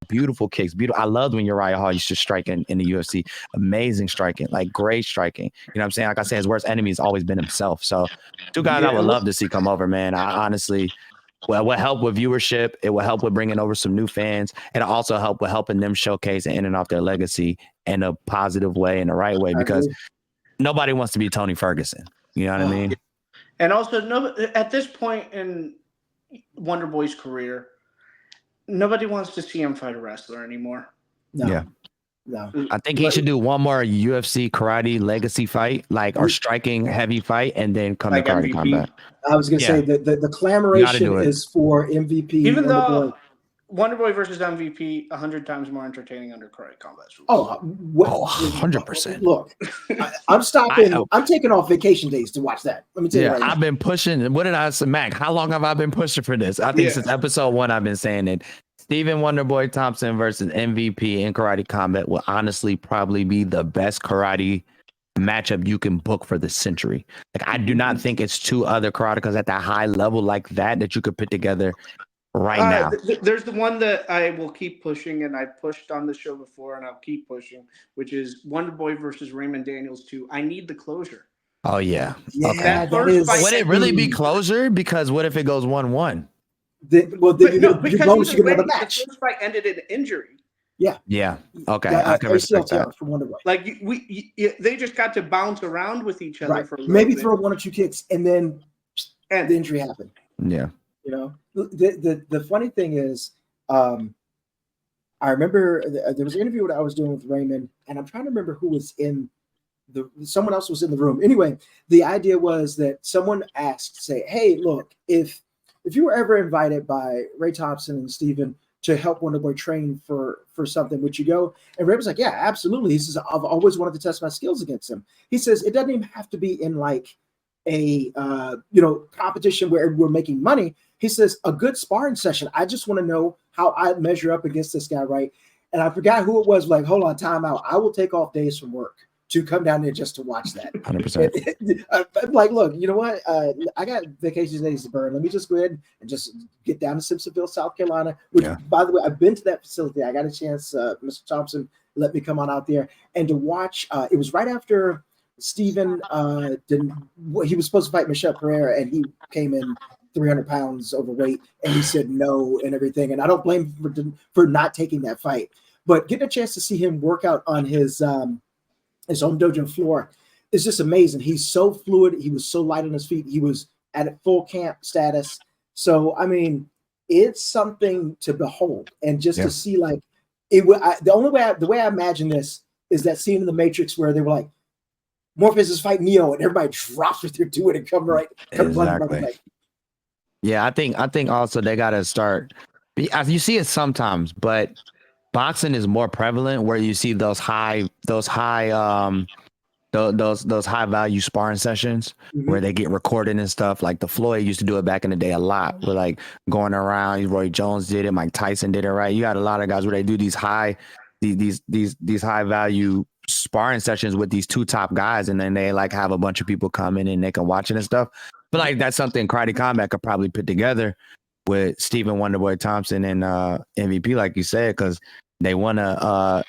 beautiful kicks. I loved when Uriah Hall used to strike in the UFC. Amazing striking, like great striking. You know what I'm saying? Like I said, his worst enemy has always been himself. So two guys I would love to see come over, man. I honestly, well, it will help with viewership. It will help with bringing over some new fans. And it also help with helping them showcase and in and off their legacy in a positive way, in the right way, because nobody wants to be Tony Ferguson. You know what I mean? And also, at this point in Wonder Boy's career, nobody wants to see him fight a wrestler anymore. No. I think he should do one more UFC karate legacy fight, like or striking heavy fight, and then come to Karate Combat. I was gonna say the clamoration is for MVP. Even though Wonder Boy versus MVP 100 times more entertaining under Karate Combat rules. 100%. Look, I'm stopping. I'm taking off vacation days to watch that. Let me tell you right now. I've been pushing. What did I say, Mac? How long have I been pushing for this? I think since episode 1, I've been saying it. Stephen Wonderboy Thompson versus MVP in Karate Combat will honestly probably be the best karate matchup you can book for the century. Like I do not think it's two other karatekas at that high level like that you could put together right now. There's the one that I will keep pushing, and I pushed on the show before, and I'll keep pushing, which is Wonderboy versus Raymond Daniels 2. I need the closure. Oh yeah. Okay. Would it really be closure? Because what if it goes 1-1? Because the first fight ended in injury. Yeah. Okay. I can respect that. Like they just got to bounce around with each other for a maybe bit. Throw 1 or 2 kicks, and then the injury happened. Yeah. You know, the funny thing is, I remember there was an interview that I was doing with Raymond, and I'm trying to remember who was someone else was in the room. Anyway, the idea was that someone asked, say, hey, look, if you were ever invited by Ray Thompson and Steven to help Wonderboy train for something. Would you go? And Ray was like, yeah, absolutely. He says, I've always wanted to test my skills against him. He says it doesn't even have to be in like a competition where we're making money. He says a good sparring session. I just want to know how I measure up against this guy, right? And I forgot who it was. Like, hold on, time out. I will take off days from work to come down there just to watch that. 100%. I'm like, look, you know what? I got vacation days to burn. Let me just go ahead and just get down to Simpsonville, South Carolina. Which, by the way, I've been to that facility. I got a chance. Mr. Thompson let me come on out there and to watch. It was right after Steven he was supposed to fight Michelle Pereira, and he came in 300 pounds overweight, and he said no and everything. And I don't blame him for not taking that fight. But getting a chance to see him work out on his home dojo floor is just amazing. He's so fluid. He was so light on his feet. He was at full camp status. So, I mean, it's something to behold. And just to see, like, the way I imagine this is that scene in The Matrix where they were like, Morpheus is fighting Neo, and everybody drops what they're doing and come exactly. Yeah, I think also they gotta start. You see it sometimes, but boxing is more prevalent where you see those high high value sparring sessions where they get recorded and stuff. Like the Floyd used to do it back in the day a lot. We're like going around. Roy Jones did it. Mike Tyson did it. Right. You got a lot of guys where they do these high value sparring sessions with these two top guys, and then they like have a bunch of people come in and they can watch it and stuff. But like that's something Karate Combat could probably put together with Stephen Wonderboy Thompson and MVP, like you said, because they want to.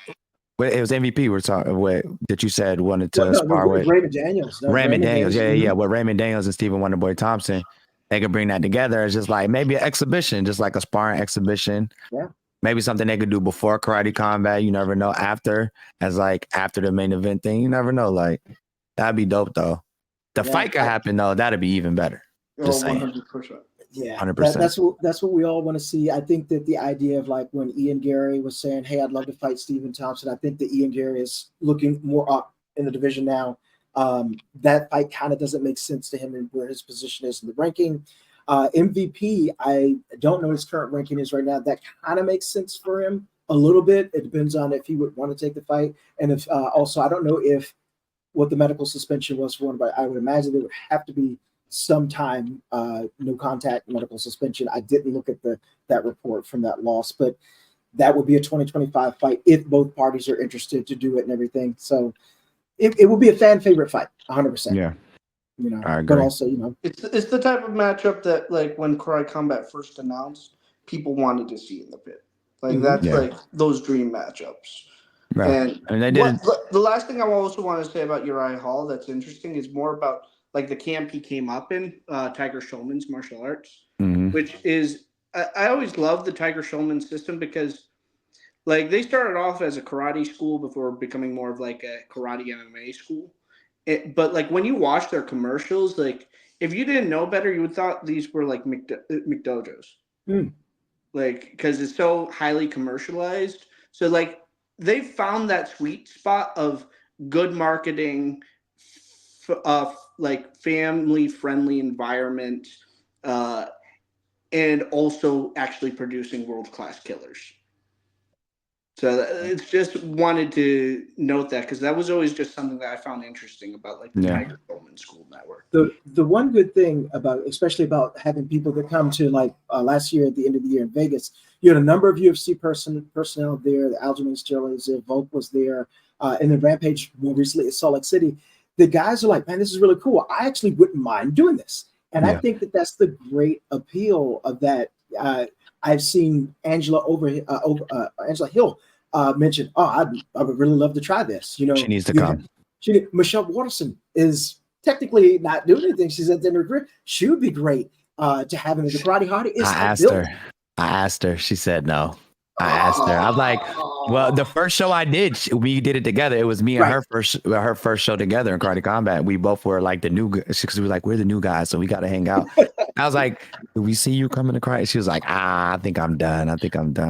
It was MVP we're talking with that you said wanted to spar with Raymond Daniels. Raymond Daniels, yeah. With Raymond Daniels and Stephen Wonderboy Thompson, they could bring that together. It's just like maybe an exhibition, just like a sparring exhibition. Yeah. Maybe something they could do before Karate Combat. You never know. After the main event thing, you never know. Like that'd be dope though. The fight could happen though. That'd be even better. Just saying. 100%. Yeah, 100%. That's what we all want to see. I think that the idea of like when Ian Gary was saying, "Hey, I'd love to fight Stephen Thompson," I think that Ian Gary is looking more up in the division now. That fight kind of doesn't make sense to him and where his position is in the ranking. MVP, I don't know what his current ranking is right now. That kind of makes sense for him a little bit. It depends on if he would want to take the fight, and if also I don't know if what the medical suspension was for him, but I would imagine there would have to be some time no contact medical suspension. I didn't look at that report from that loss, but that would be a 2025 fight if both parties are interested to do it and everything. So it would be a fan favorite fight, 100%. Yeah. You know, I agree. but also, you know, it's the type of matchup that like when Karate Combat first announced, people wanted to see in the pit. Like that's like those dream matchups. Right. And they did the last thing I also want to say about Uriah Hall that's interesting is more about like the camp he came up in, Tiger Schulman's martial arts, which is I always loved the Tiger Schulman system because like they started off as a karate school before becoming more of like a karate MMA school. But like when you watch their commercials, like if you didn't know better, you would thought these were like McDojos, like because it's so highly commercialized. So like they found that sweet spot of good marketing, like family friendly environment, and also actually producing world class killers. So it's just wanted to note that because that was always just something that I found interesting about like the Tiger Bowman School Network. The one good thing about, especially about having people that come to like last year at the end of the year in Vegas, you had a number of UFC personnel there. The Aljamain Sterling was there, Volk was there, and then Rampage more recently at Salt Lake City. The guys are like, man, this is really cool. I actually wouldn't mind doing this, and I think that that's the great appeal of that. I've seen Angela Hill mention, I would really love to try this. You know, she needs to come. Michelle Waterson is technically not doing anything. She's at the end of her career. She would be great to have in the Karate Hottie. I asked her. She said no. I asked her. I'm like, well, the first show I did, we did it together. It was me and her first show together in Karate Combat. We both were like the new guys because we were like, we're the new guys, so we got to hang out. I was like, do we see you coming to Karate? She was like, I think I'm done.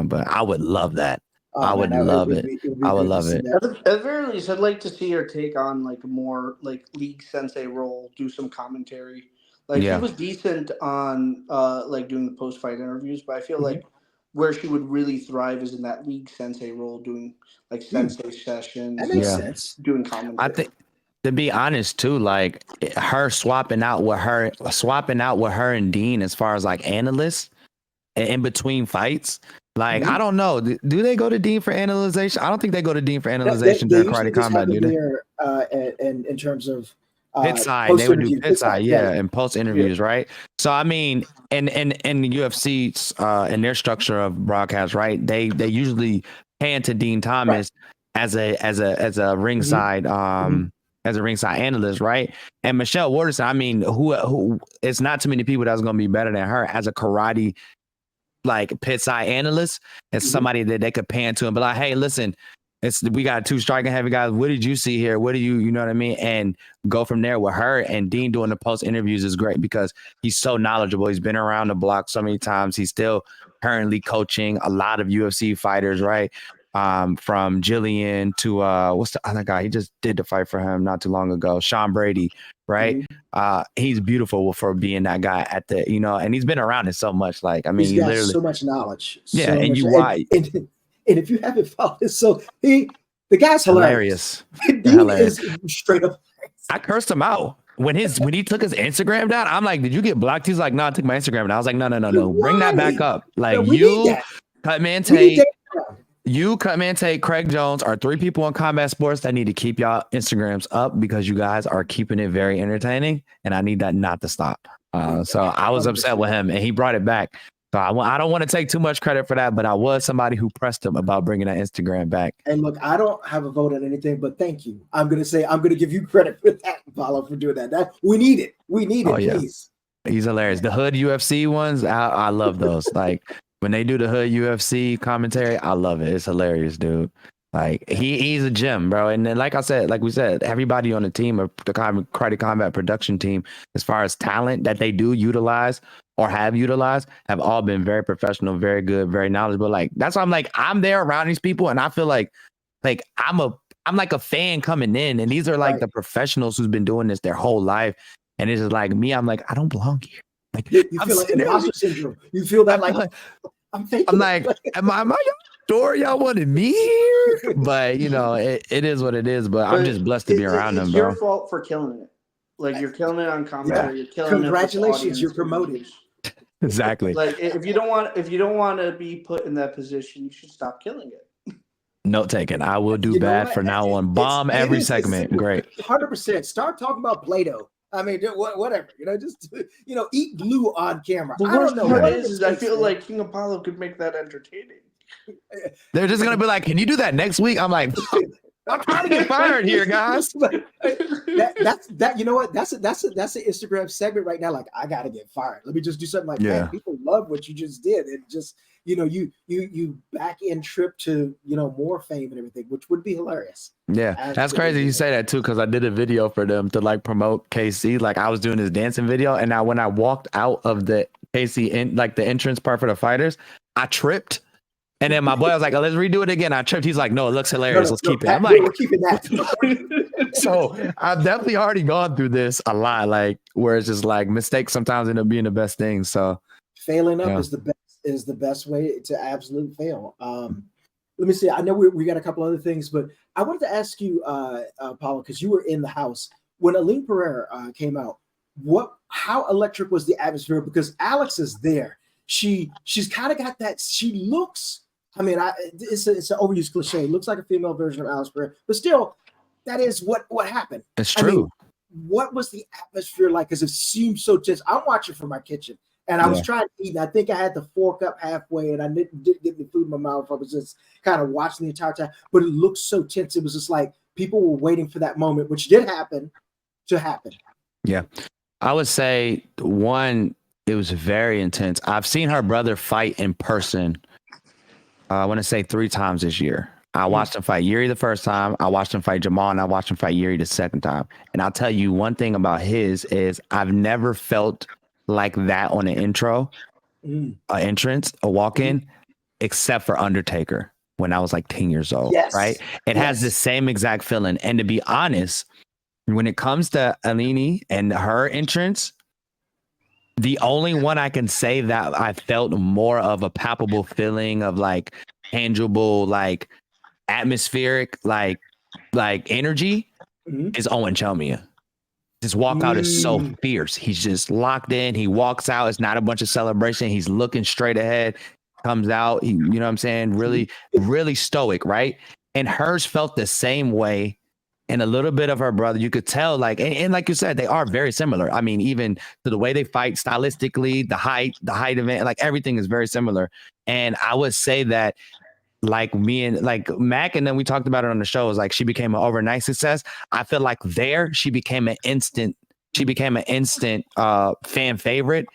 But I would love that. I would love it. I would love it. At the very least, I'd like to see her take on like a more like league sensei role, do some commentary. Like he was decent on like doing the post fight interviews, but I feel like where she would really thrive is in that league sensei role, doing like sensei That sessions, makes Yeah. sense. doing I commentary. think, to be honest too, like her swapping out with her and Dean as far as like analysts in between fights. Like, I don't know. Do they go to Dean for analyzation? I don't think they go to Dean for analyzation They during usually Karate just have Combat, them do they? there in terms of Pit side. post They would do interview. pit side, Yeah. yeah, and post interviews, right? So I mean, in the UFC, in their structure of broadcast, right? They usually pan to Dean Right. Thomas as a ringside as a ringside analyst, right? And Michelle Waterson, I mean, who it's not too many people that's gonna be better than her as a karate like pit side analyst. It's somebody that they could pan to and be like, hey, listen, we got two striking heavy guys. What did you see here? What do you know what I mean? And go from there with her. And Dean doing the post interviews is great because he's so knowledgeable. He's been around the block so many times. He's still currently coaching a lot of UFC fighters, right? From Jillian to what's the other guy? He just did the fight for him not too long ago, Sean Brady, right? He's beautiful for being that guy at the, and he's been around it so much. Like, I mean, He's you got literally, so much knowledge. yeah, So and much, you why and if you haven't followed this, so the guy's hilarious. hilarious. Dean is straight up. I cursed him out when he took his Instagram down. I'm like, did you get blocked? He's like, no, I took my Instagram down. I was like, no, bring that back up. Like, No, we need that. Cutman We need Tate, that. Cutman Tate, Craig Jones are three people in combat sports that need to keep y'all Instagrams up because you guys are keeping it very entertaining, and I need that not to stop. So I was upset with him, and he brought it back. So I don't want to take too much credit for that, but I was somebody who pressed him about bringing that Instagram back. And look, I don't have a vote on anything, but thank you. I'm going to give you credit for that, Paulo, for doing that. That we need it. We need it, Yeah. please. He's hilarious. The Hood UFC ones, I love those. Like when they do the Hood UFC commentary, I love it. It's hilarious, dude. Like he's a gem, bro. And then, like we said, everybody on the team of the Karate Combat production team, as far as talent that they do utilize or have utilized, have all been very professional, very good, very knowledgeable. Like that's why I'm like, I'm there around these people, and I feel like I'm like a fan coming in, and these are like the professionals who's been doing this their whole life. And it's just like me, I'm like, I don't belong here. Like you feel like imposter syndrome. You feel that like I'm faking. I'm like, am I sure y'all wanted me here? But it is what it is. But I'm just blessed to be around them, bro. It's your fault for killing it. Like you're killing it on commentary. Yeah. You're killing Congratulations, it. You're promoted. Exactly. Like if you don't want to be put in that position, you should stop killing it. Note taken. I will do bad for now on. Bomb every segment. Great. 100%. Start talking about Play-Doh. I mean, whatever. Just eat glue on camera. The worst part is I feel like King Apollo could make that entertaining. They're just gonna be like, "Can you do that next week?" I'm like, I'm trying to get fired here, guys. That you know what? That's an Instagram segment right now. Like, I gotta get fired. Let me just do something like that. People love what you just did, and just you back end trip to more fame and everything, which would be hilarious. Yeah, that's crazy you say that too, because I did a video for them to like promote KC. Like I was doing this dancing video, and now when I walked out of the KC in like the entrance part for the fighters, I tripped. And then my boy was like, oh, let's redo it again. I tripped. He's like, no, it looks hilarious. Let's keep it. I'm like, we're keeping that. So I've definitely already gone through this a lot, like where it's just like mistakes sometimes end up being the best thing. So failing up is the best way to absolutely fail. Let me see. I know we got a couple other things, but I wanted to ask you, Paulo, because you were in the house when Aline Pereira came out. How electric was the atmosphere? Because Alex is there. She's kind of got that. She looks. I mean, it's an overused cliche. It looks like a female version of Alex Pereira, but still, that is what happened. It's true. I mean, what was the atmosphere like? Because it seemed so tense. I'm watching from my kitchen, and I was trying to eat. And I think I had the fork up halfway, and I didn't get the food in my mouth. I was just kind of watching the entire time, but it looked so tense. It was just like people were waiting for that moment, which did happen, to happen. Yeah, I would say one. It was very intense. I've seen her brother fight in person. I want to say 3 times this year. I watched him fight Yuri the first time. I watched him fight Jamal, and I watched him fight Yuri the second time. And I'll tell you one thing about his is I've never felt like that on an entrance, a walk-in, except for Undertaker when I was like 10 years old. Yes. Right? It has the same exact feeling. And to be honest, when it comes to Aline and her entrance, The only one I can say that I felt more of a palpable feeling of like tangible, like atmospheric, like energy is Owen Chomia. His walkout is so fierce. He's just locked in. He walks out. It's not a bunch of celebration. He's looking straight ahead. Comes out. He, you know what I'm saying? Really, really stoic, right? And hers felt the same way. And a little bit of her brother, you could tell, like, and like you said, they are very similar. I mean, even to the way they fight stylistically, the height of it, like everything is very similar. And I would say that like me and like Mac, and then we talked about it on the show, is like she became an overnight success. I feel like there she became an instant fan favorite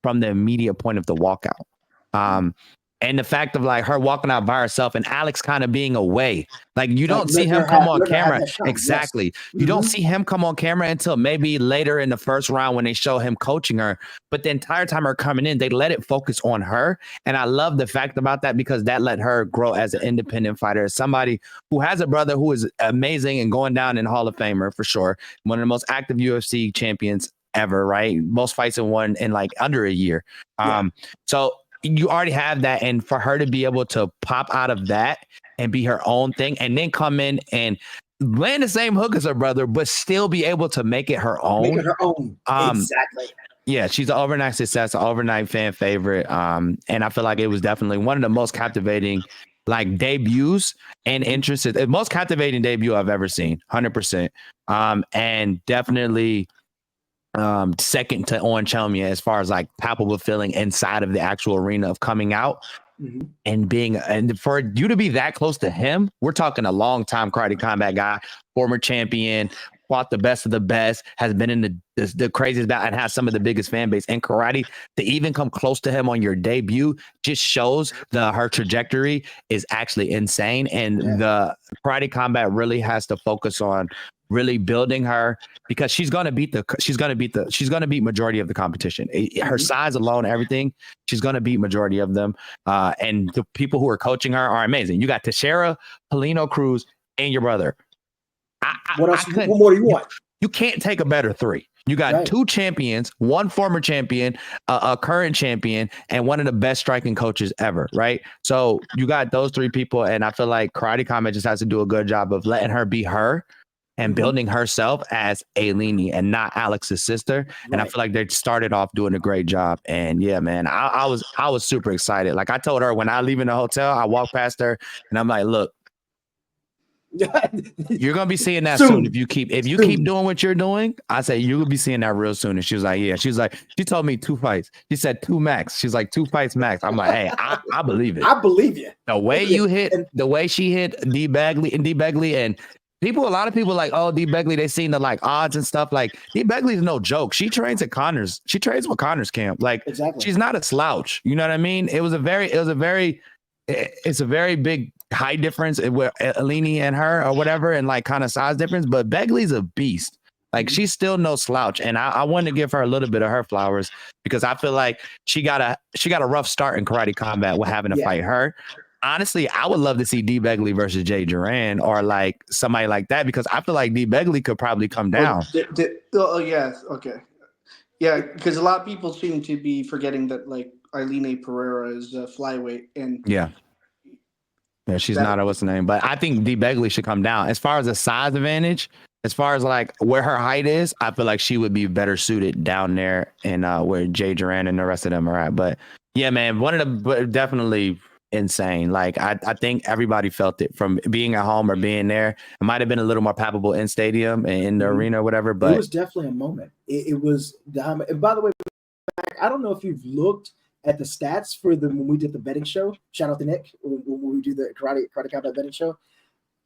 from the immediate point of the walkout. And the fact of like her walking out by herself and Alex kind of being away, like you don't see him come on camera. Exactly. Yes. You don't see him come on camera until maybe later in the first round when they show him coaching her. But the entire time her coming in, they let it focus on her. And I love the fact about that because that let her grow as an independent fighter, as somebody who has a brother who is amazing and going down in Hall of Famer for sure. One of the most active UFC champions ever, right? Most fights in one in like under a year. So you already have that, and for her to be able to pop out of that and be her own thing and then come in and land the same hook as her brother but still be able to make it her own. Exactly. Yeah, she's an overnight success, an overnight fan favorite, and I feel like it was definitely one of the most captivating like debuts and interested, the most captivating debut I've ever seen, 100%, and definitely second to Owen Chomia as far as like palpable feeling inside of the actual arena of coming out and being, and for you to be that close to him, we're talking a long time Karate Combat guy, former champion, fought the best of the best, has been in the craziest battle and has some of the biggest fan base in karate. To even come close to him on your debut just shows her trajectory is actually insane. And the Karate Combat really has to focus on really building her because she's gonna beat majority of the competition. Her size alone, everything, she's gonna beat majority of them. And the people who are coaching her are amazing. You got Teixeira, Paulino Cruz, and your brother. What else? What more do you want? You can't take a better three. You got two champions, one former champion, a current champion, and one of the best striking coaches ever, right? So you got those three people, and I feel like Karate Combat just has to do a good job of letting her be her and building herself as Ailini and not Alex's sister. And I feel like they started off doing a great job. And yeah, man, I was super excited. Like I told her when I leave in the hotel, I walk past her and I'm like, look, you're gonna be seeing that soon. If you keep doing what you're doing, I say you will be seeing that real soon. And she was like, yeah. She was like, she told me 2 fights. She said 2 max. She's like 2 fights max. I'm like, hey, I believe it. I believe you. The way you hit, the way she hit D Bagley and a lot of people like, oh, D Begley, they seen the like odds and stuff. Like D Begley's no joke. She trains at Connors. She trains with Connors camp. Like she's not a slouch. You know what I mean? It's a very big height difference with Alini and her or whatever, and like kind of size difference. But Begley's a beast. Like she's still no slouch. And I wanted to give her a little bit of her flowers because I feel like she got a rough start in Karate Combat with having to fight her. Honestly, I would love to see D Begley versus Jay Duran or like somebody like that because I feel like D Begley could probably come down. Yes, okay. Yeah, because a lot of people seem to be forgetting that like Eileen Pereira is flyweight and yeah, she's not what's the name, but I think D Begley should come down. As far as the size advantage, as far as like where her height is, I feel like she would be better suited down there and where Jay Duran and the rest of them are at. But yeah, man, definitely insane. Like I think everybody felt it from being at home or being there. It might have been a little more palpable in stadium and in the arena or whatever, but it was definitely a moment. It was dominant. And by the way, I don't know if you've looked at the stats for when we did the betting show. Shout out to Nick when we do the Karate Combat betting show.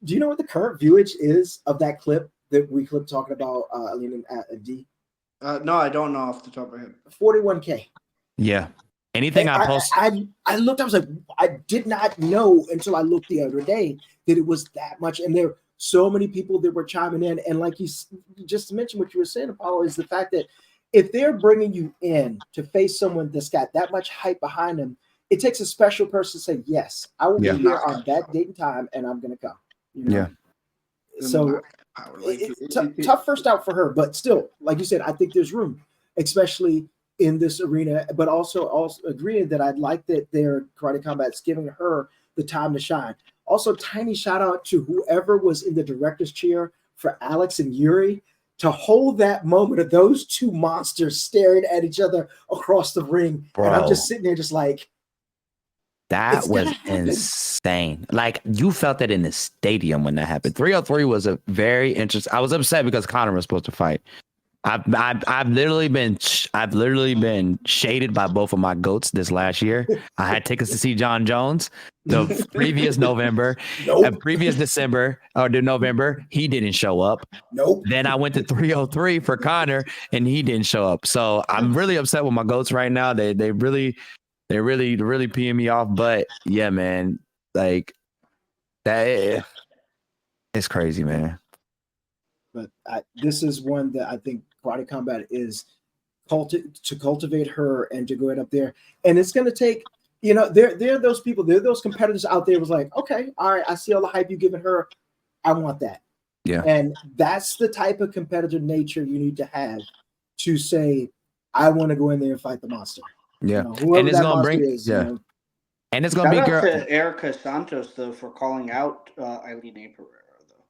Do you know what the current viewage is of that clip that we clipped talking about Alina and D? No, I don't know off the top of my head. 41K. Yeah. Anything I post, I looked. I was like, I did not know until I looked the other day that it was that much. And there were so many people that were chiming in. And like you just mentioned, what you were saying, Apollo, is the fact that if they're bringing you in to face someone that's got that much hype behind them, it takes a special person to say, yes, I will be here on that date and time, and I'm going to come. You know? Yeah. So tough first out for her, but still, like you said, I think there's room, especially in this arena, but also agreeing that I'd like that their Karate Combat's giving her the time to shine. Also, tiny shout out to whoever was in the director's chair for Alex and Yuri to hold that moment of those two monsters staring at each other across the ring. Bro. And I'm just sitting there just like, that was insane. Like, you felt that in the stadium when that happened. 303 was a very interesting. I was upset because Conor was supposed to fight. I've literally been shaded by both of my goats this last year. I had tickets to see John Jones the previous November, previous December or the November. He didn't show up. Nope. Then I went to 303 for Conor, and he didn't show up. So I'm really upset with my goats right now. They're really peeing me off. But yeah, man, like that, it's crazy, man. But this is one that I think Karate Combat is to cultivate her and to go ahead up there. And it's going to take, there are those people, there are those competitors out there was like, okay, all right, I see all the hype you've given her. I want that. Yeah. And that's the type of competitive nature you need to have to say, I want to go in there and fight the monster. Yeah. Whoever and it's that going to monster bring, is, yeah. And it's going to be Shout out to Erica Santos, though, for calling out Eileen A. Pereira.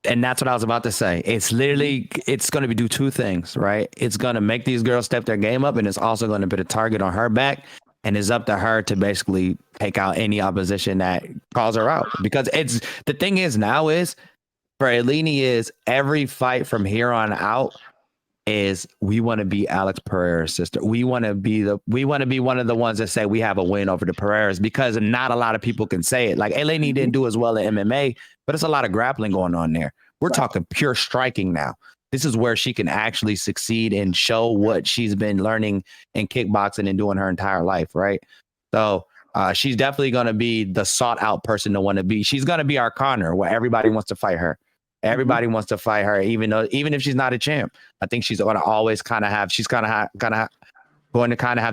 And that's what I was about to say. It's literally, it's going to do two things, right? It's going to make these girls step their game up, and it's also going to put a target on her back. And it's up to her to basically take out any opposition that calls her out. Because the thing is now is for Eleni is every fight from here on out is we want to be Alex Pereira's sister. We want to be one of the ones that say we have a win over the Pereiras, because not a lot of people can say it. Like Eleni didn't do as well at MMA, but it's a lot of grappling going on there. We're talking pure striking now. This is where she can actually succeed and show what she's been learning in kickboxing and doing her entire life, right? So she's definitely going to be the sought out person to want to be. She's going to be our Conor, where everybody wants to fight her. Everybody wants to fight her, even if she's not a champ. I think she's going to always kind of have. She's going to have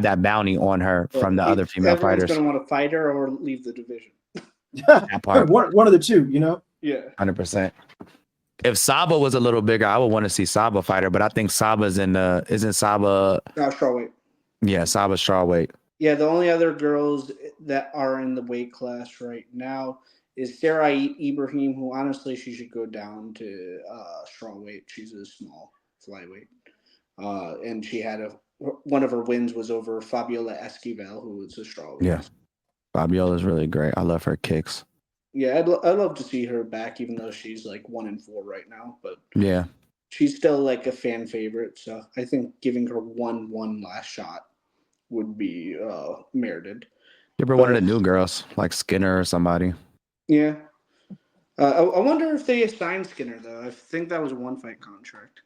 that bounty on her from the other female fighters. Everyone's going to want to fight her or leave the division. That part. one of the two, Yeah, 100%. If Saba was a little bigger, I would want to see Saba fight her, but I think Saba's isn't Saba? strawweight. Yeah, Saba's strawweight. Yeah, the only other girls that are in the weight class right now is Sarah Ibrahim, who honestly she should go down to strawweight. She's a small flyweight, and she had one of her wins was over Fabiola Esquivel, who was a strawweight. Yeah, Fabiola's really great. I love her kicks. Yeah, I'd love to see her back, even though she's like 1-4 right now. But yeah, she's still like a fan favorite. So I think giving her one last shot would be merited. give her one of the new girls, like Skinner or somebody. Yeah. I wonder if they assigned Skinner, though. I think that was a one-fight contract.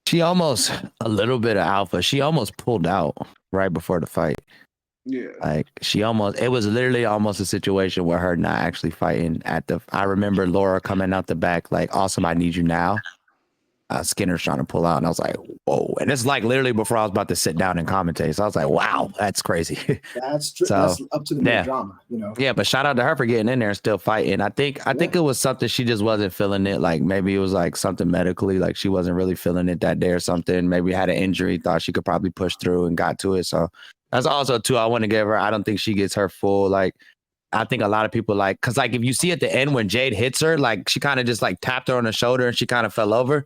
She almost, a little bit of alpha. She almost pulled out right before the fight. Yeah. Like it was literally almost a situation where her not actually fighting I remember Laura coming out the back like, awesome, I need you now. Skinner's trying to pull out, and I was like, whoa. And it's like literally before I was about to sit down and commentate. So I was like, wow, that's crazy. That's true. So, that's up to the drama, Yeah, but shout out to her for getting in there and still fighting. I think it was something she just wasn't feeling it. Like maybe it was like something medically, like she wasn't really feeling it that day or something. Maybe had an injury, thought she could probably push through and got to it. So that's also too, I want to give her, I don't think she gets her full, like, I think a lot of people like, because like if you see at the end when Jade hits her, like she kind of just like tapped her on the shoulder and she kind of fell over.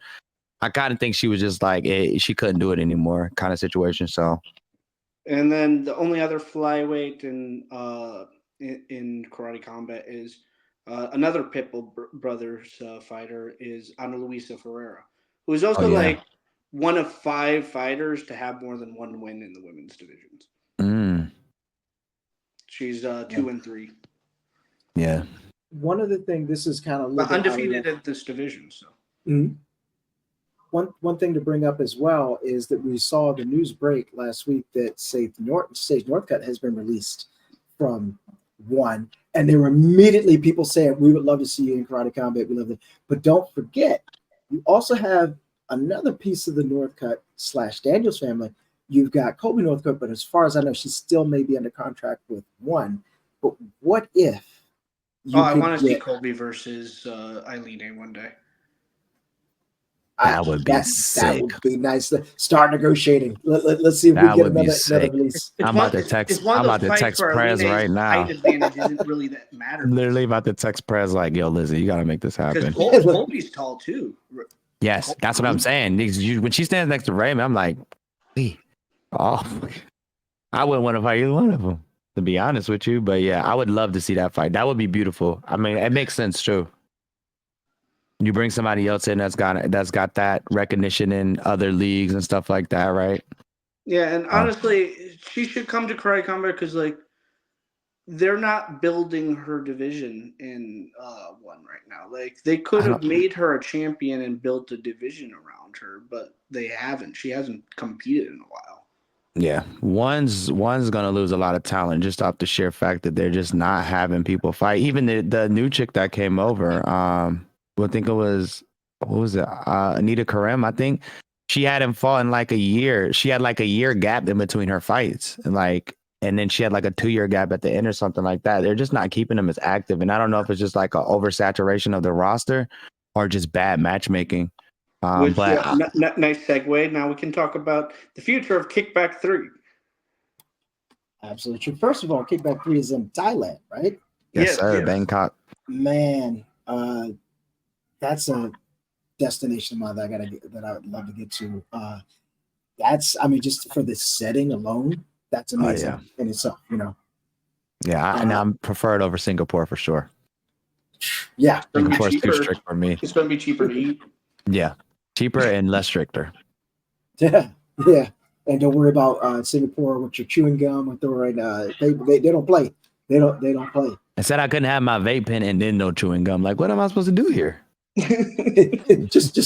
I kind of think she was just like, she couldn't do it anymore kind of situation. So, and then the only other flyweight in Karate Combat is another Pitbull Brothers fighter is Ana Luisa Ferreira, who is also like one of 5 fighters to have more than one win in the women's divisions. She's 2-3. Yeah. One of the things, this is kind of undefeated at this division. So. Mm-hmm. One thing to bring up as well is that we saw the news break last week that Sage Northcutt has been released from one, and there were immediately people saying, we would love to see you in Karate Combat. We love it. But don't forget, you also have another piece of the Northcutt / Daniels family. You've got Colby Northcutt, but as far as I know, she still may be under contract with one. But what if I want to see Colby versus Eileen one day. That would be That sick. would be nice. Start negotiating. Let's see if we That get would be another sick. release. It's I'm one, about to text. it's one I'm of about those to fights text where Prez Lune's right now. height advantage isn't really that matter. Literally about to text Prez like, "Yo, Lizzie, you gotta make this Because happen." Colby's tall too. Yes, that's what I'm saying. When she stands next to Raymond, I'm like, "Hey, oh, I wouldn't want to fight either one of them, to be honest with you." But yeah, I would love to see that fight. That would be beautiful. I mean, it makes sense too. You bring somebody else in that's got that recognition in other leagues and stuff like that, right? Yeah, and honestly, she should come to Karate Combat because like they're not building her division in one right now. Like they could have made her a champion and built a division around her, but they haven't. She hasn't competed in a while. Yeah, one's gonna lose a lot of talent just off the sheer fact that they're just not having people fight. Even the new chick that came over, I think it was, what was it, Anita Karim. I think she hadn't fought in like a year. She had like a year gap in between her fights, and then she had like a 2-year gap at the end or something like that. They're just not keeping them as active, and I don't know if it's just like an oversaturation of the roster or just bad matchmaking. Nice But segue. Now we can talk about the future of Kickback 3. Absolutely true. First of all, Kickback 3 is in Thailand, right? yes, sir, Bangkok. Man, that's a destination of mine that I would love to get to. Just for the setting alone, that's amazing in itself, Yeah, and I'm preferred over Singapore for sure. Yeah, Singapore's too strict for me. It's going to be cheaper to eat. Yeah, cheaper and less stricter. Yeah, and don't worry about Singapore with your chewing gum or throwing. They don't play. They don't play. I said I couldn't have my vape pen and then no chewing gum. Like, what am I supposed to do here? just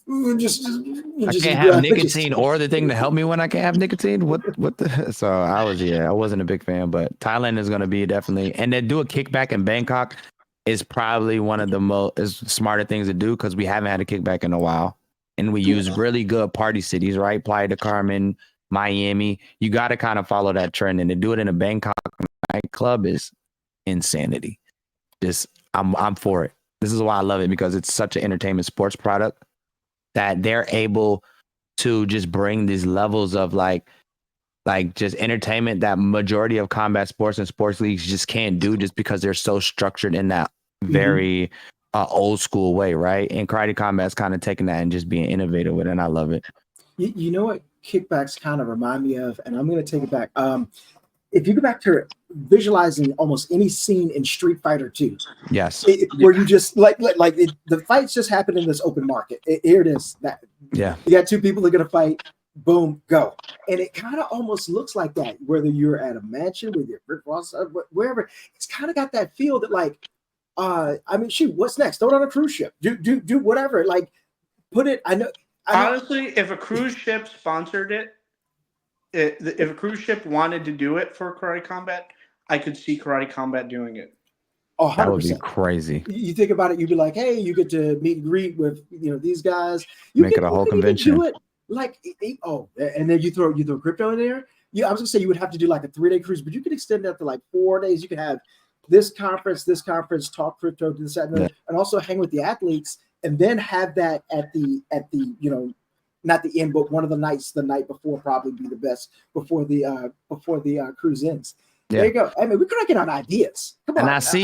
I can't have nicotine or the thing to help me when I can't have nicotine. What the? So I wasn't a big fan, but Thailand is going to be definitely, and then do a kickback in Bangkok is probably one of the most smarter things to do because we haven't had a kickback in a while, and we use really good party cities, right? Playa del Carmen, Miami. You got to kind of follow that trend, and to do it in a Bangkok nightclub is insanity. I'm for it. This is why I love it, because it's such an entertainment sports product that they're able to just bring these levels of like just entertainment that majority of combat sports and sports leagues just can't do, just because they're so structured in that very old school way, right? And Karate Combat's kind of taking that and just being innovative with it, and I love it. You know what kickbacks kind of remind me of, and I'm going to take it back. If you go back to visualizing almost any scene in Street Fighter 2, yes, where you just the fights just happen in this open market. Here it is. You got two people that are going to fight. Boom, go. And it kind of almost looks like that, whether you're at a mansion with your Rick Ross, wherever. It's kind of got that feel that shoot, what's next? Throw it on a cruise ship. Do whatever. Like, put it. Honestly, if a cruise ship sponsored it, if a cruise ship wanted to do it for Karate Combat, I could see Karate Combat doing it. Oh, 100%. That would be crazy. You think about it, you'd be like, hey, you get to meet and greet with these guys. Make it a whole convention. Do it and then you throw crypto in there. Yeah, I was gonna say you would have to do like a 3-day cruise, but you could extend that to like 4 days. You could have this conference, talk crypto, do this, that, and also hang with the athletes, and then have that at the not the end, but one of the nights, the night before, probably be the best before the cruise ends. Yeah. There you go. I mean, we could get on ideas. Come on. And I see,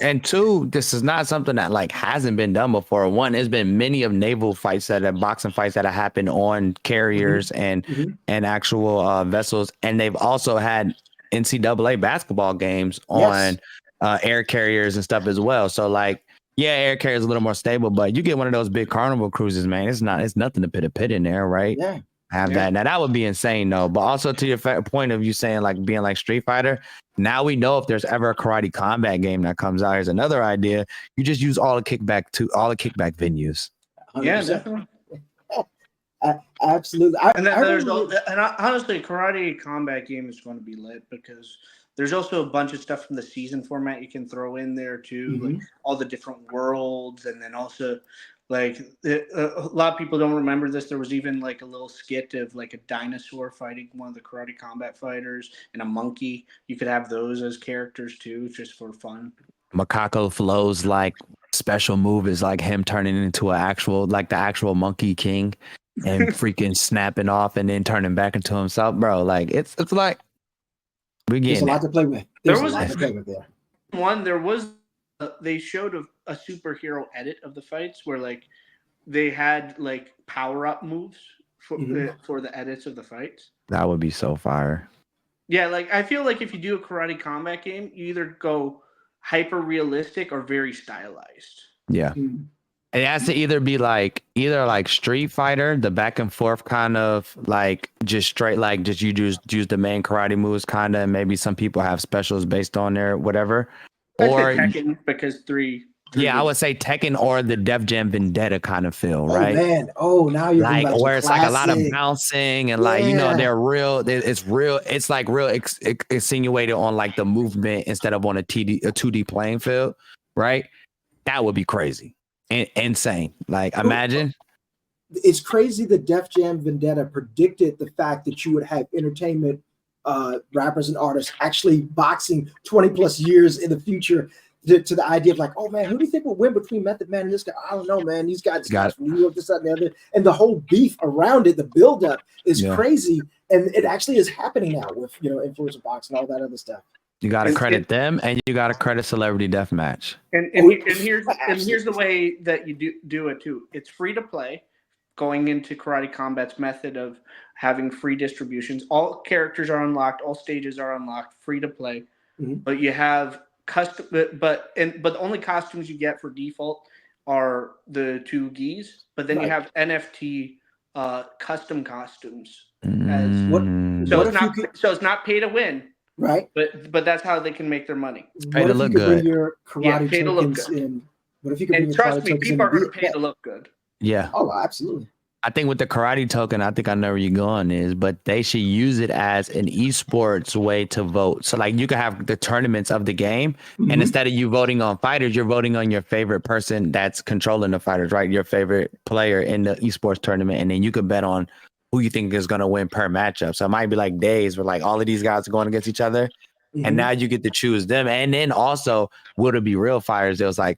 and two, this is not something that like hasn't been done before. One, there's been many of naval fights boxing fights that have happened on carriers and actual vessels, and they've also had NCAA basketball games on air carriers and stuff as well. So like, yeah, air carrier is a little more stable, but you get one of those big carnival cruises, man. It's nothing to put a pit in there, right? Yeah. That. Now that would be insane, though. But also to your point of you saying like being like Street Fighter, now we know if there's ever a Karate Combat game that comes out, here's another idea. You just use all the kickback venues. 100%. Yeah, definitely. Absolutely. And honestly, a Karate Combat game is going to be lit because there's also a bunch of stuff from the season format you can throw in there too, like all the different worlds, and then also like a lot of people don't remember this. There was even like a little skit of like a dinosaur fighting one of the Karate Combat fighters and a monkey. You could have those as characters too, just for fun. Macaco flows like special move is like him turning into the actual Monkey King and freaking snapping off and then turning back into himself, bro. Like it's like we're There's a getting lot that. to play with. There There's a was lot to play with there. there was they showed a superhero edit of the fights where like they had like power up moves for the edits of the fights. That would be so fire. Yeah, like I feel like if you do a karate combat game, you either go hyper realistic or very stylized. Yeah. Mhm. It has to either be like Street Fighter, the back and forth kind of like just straight like just you just use the main karate moves kind of, and maybe some people have specials based on their whatever. I Or say Tekken because three yeah, I was would say Tekken or the Def Jam Vendetta kind of feel, Oh right? man! Oh, now you're going Like back to where it's like a lot of classic. bouncing and like, you know, Yeah. they're real. It's real. It's like real insinuated on like the movement instead of on a 2D playing field, right? That would be crazy. Insane. Like imagine. It's crazy that Def Jam Vendetta predicted the fact that you would have entertainment rappers and artists actually boxing 20 plus years in the future to the idea of like, oh man, who do you think will win between Method Man and this guy? I don't know, man. These guys from New York, this, that, and the other. And the whole beef around it, the buildup is crazy. And it actually is happening now with, influencer boxing and all that other stuff. You got to credit them, and you got to credit Celebrity Deathmatch. And here's the way that you do it too. It's free to play, going into Karate Combat's method of having free distributions. All characters are unlocked, all stages are unlocked, free to play. Mm-hmm. But you have custom, but the only costumes you get for default are the two gis. But then you have NFT custom costumes. So it's not pay to win. Right. But that's how they can make their money. Pay to look good. Your karate tokens in. What if you could bring your trust karate me, tokens people are in? going to pay to look good. Yeah. Oh, absolutely. I think with the karate token, I think I know where you're going is, but they should use it as an esports way to vote. So like you can have the tournaments of the game, and instead of you voting on fighters, you're voting on your favorite person that's controlling the fighters, right? Your favorite player in the esports tournament, and then you could bet on who you think is going to win per matchup. So it might be like days where like all of these guys are going against each other, and now you get to choose them. And then also, will it be real fighters? It was like,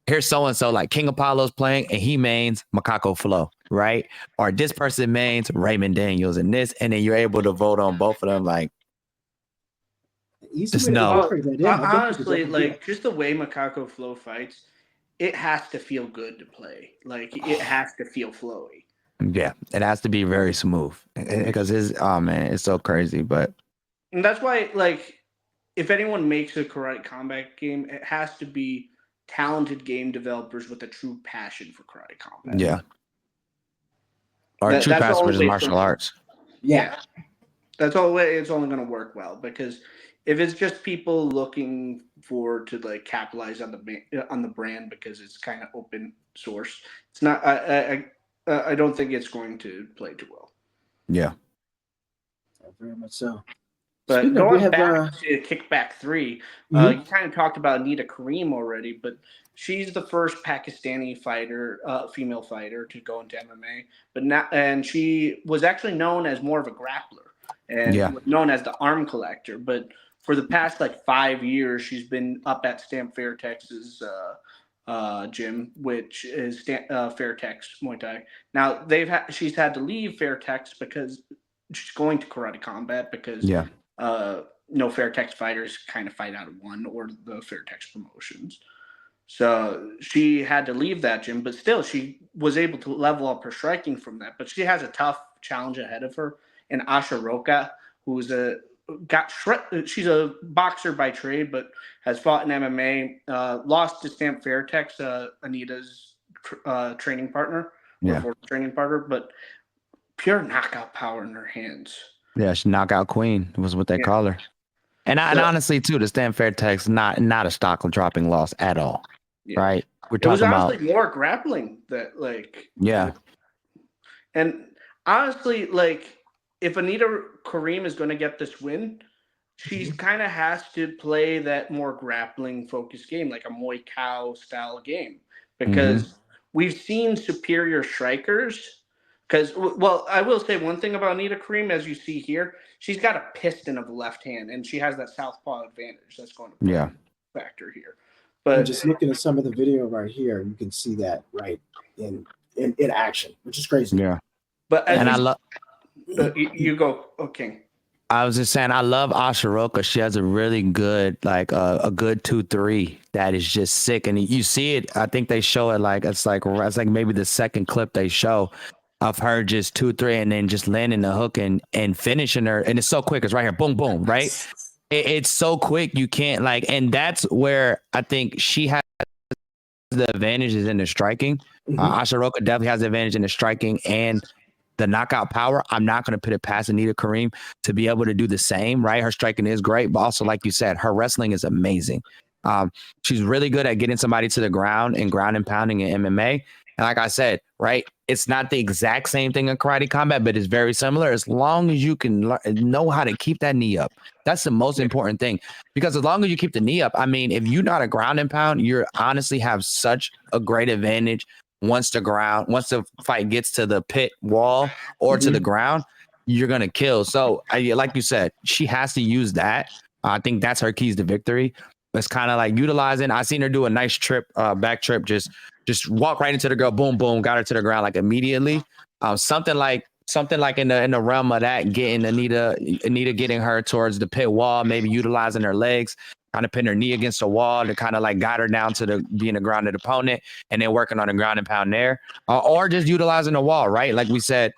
here's so-and-so, like King Apollo's playing and he mains Macaco Flow, right? Or this person mains Raymond Daniels and this, and then you're able to vote on both of them. Like, just know. Honestly, like just the way Macaco Flow fights, it has to feel good to play. Like it has to feel flowy. Yeah, it has to be very smooth because it's so crazy. But and that's why, like, if anyone makes a Karate Combat game, it has to be talented game developers with a true passion for Karate Combat. Yeah. Or true passion for martial arts. Yeah. That's all way it's only going to work well, because if it's just people looking to like capitalize on the brand because it's kind of open source, it's not. I don't think it's going to play too well. Yeah. Very much so. But going back to Kickback 3, you kind of talked about Anita Kareem already, but she's the first Pakistani fighter, female fighter, to go into MMA. And she was actually known as more of a grappler and was known as the arm collector. But for the past like 5 years, she's been up at Stamp Fairtex's gym, which is Fairtex Muay Thai. Now she's had to leave Fairtex because she's going to Karate Combat because no Fairtex fighters kind of fight out of one, or the Fairtex promotions. So she had to leave that gym, but still she was able to level up her striking from that. But she has a tough challenge ahead of her. And Asha Roka, who's she's a boxer by trade, but has fought in MMA, lost to Stamp Fairtex, Anita's training partner, training partner, but pure knockout power in her hands. Yeah, she's knockout queen was what they call her. And honestly, too, the Stamp Fairtex not a stock dropping loss at all, right? We're talking about more grappling that and honestly, like if Anita Kareem is going to get this win, she's kind of has to play that more grappling focused game, like a Muay Thai style game, because we've seen superior strikers. Because, well, I will say one thing about Anita Kareem, as you see here, she's got a piston of the left hand, and she has that southpaw advantage. That's going to be a factor here. But just looking at some of the video right here, you can see that right in action, which is crazy. Yeah. but as And I you, love. you go, okay. I was just saying, I love Ashiroka. She has a really good, like a good 2-3 that is just sick, and you see it. I think they show it like it's like maybe the second clip they show of her just 2-3 and then just landing the hook and finishing her, and it's so quick. It's right here, boom, boom, right? It's so quick you can't like, and that's where I think she has the advantages in the striking. Ashiroka definitely has the advantage in the striking and the knockout power. I'm not going to put it past Anita Kareem to be able to do the same, right? Her striking is great, but also, like you said, her wrestling is amazing. She's really good at getting somebody to the ground and ground and pounding in MMA. And like I said, right, it's not the exact same thing in karate combat, but it's very similar as long as you can know how to keep that knee up. That's the most important thing, because as long as you keep the knee up, I mean, if you're not a ground and pound, you honestly have such a great advantage once the fight gets to the pit wall or to the ground, you're going to kill. So like you said, she has to use that. I think that's her keys to victory. It's kind of like utilizing. I seen her do a nice trip, back trip, just walk right into the girl, boom, boom, got her to the ground like immediately. Something like in the realm of that, getting Anita getting her towards the pit wall, maybe utilizing her legs, kind of pin her knee against the wall to kind of like guide her down to being a grounded opponent, and then working on a ground and pound there, or just utilizing the wall, right? Like we said,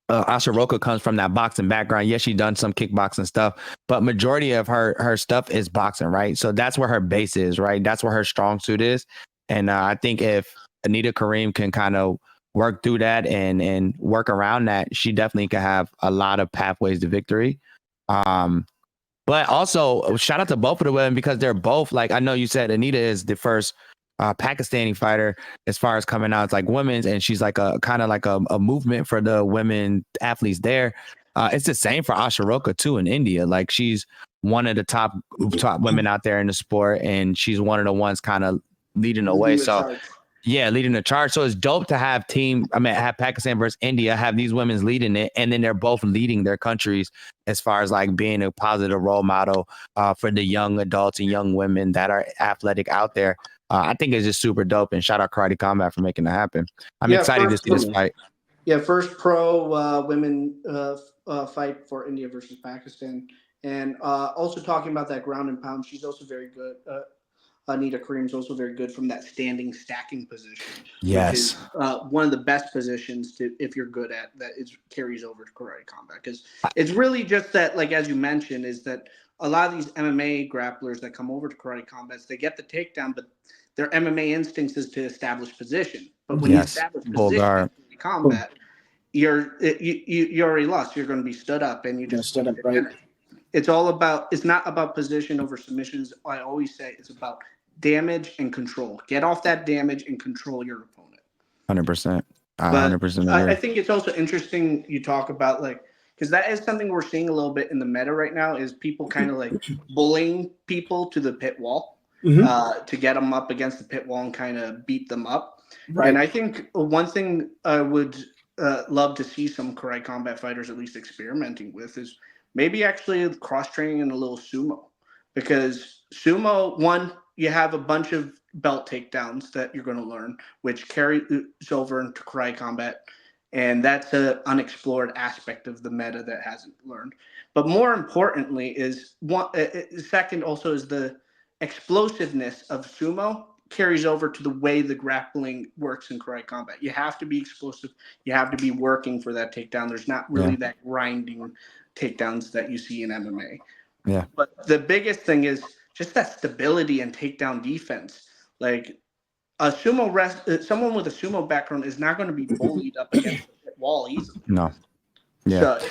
Ashiroka comes from that boxing background. Yes, she done some kickboxing stuff, but majority of her stuff is boxing, right? So that's where her base is, right? That's where her strong suit is. And I think if Anita Kareem can kind of work through that and work around that, she definitely can have a lot of pathways to victory. But also shout out to both of the women, because they're both, like, I know you said Anita is the first Pakistani fighter as far as coming out. It's like women's, and she's like a kind of like a movement for the women athletes there. It's the same for Ashiroka too in India. Like, she's one of the top women out there in the sport, and she's one of the ones kind of leading the way. So yeah, leading the charge. So it's dope to have have Pakistan versus India, have these women's leading it, and then they're both leading their countries as far as like being a positive role model for the young adults and young women that are athletic out there. I think it's just super dope, and shout out Karate Combat for making that happen. I'm excited to see this fight. Yeah, first pro women fight for India versus Pakistan. And also talking about that ground and pound, she's also very good. Anita Kareem's also very good from that standing stacking position. Yes. Which is one of the best positions to, if you're good at that, is carries over to karate combat, because it's really just that, like, as you mentioned, is that a lot of these MMA grapplers that come over to karate combats, they get the takedown, but their MMA instincts is to establish position. But when you establish position in combat, you already lost. You're going to be stood up, and you just stood up, right? It's not about position over submissions. I always say it's about damage and control. Get off that damage and control your opponent. 100%. 100%. I think it's also interesting you talk about, like, because that is something we're seeing a little bit in the meta right now, is people kind of like bullying people to the pit wall to get them up against the pit wall and kind of beat them up. Right. And I think one thing I would love to see some karate combat fighters at least experimenting with is maybe actually cross-training in a little sumo. Because sumo, one, you have a bunch of belt takedowns that you're going to learn, which carries over into karate combat. And that's an unexplored aspect of the meta that hasn't learned. But more importantly is, second also is the explosiveness of sumo carries over to the way the grappling works in karate combat. You have to be explosive. You have to be working for that takedown. There's not really that grinding takedowns that you see in MMA. Yeah. But the biggest thing is just that stability and takedown defense. Like, a sumo someone with a sumo background is not going to be bullied up against the wall easily. No. Yeah. So,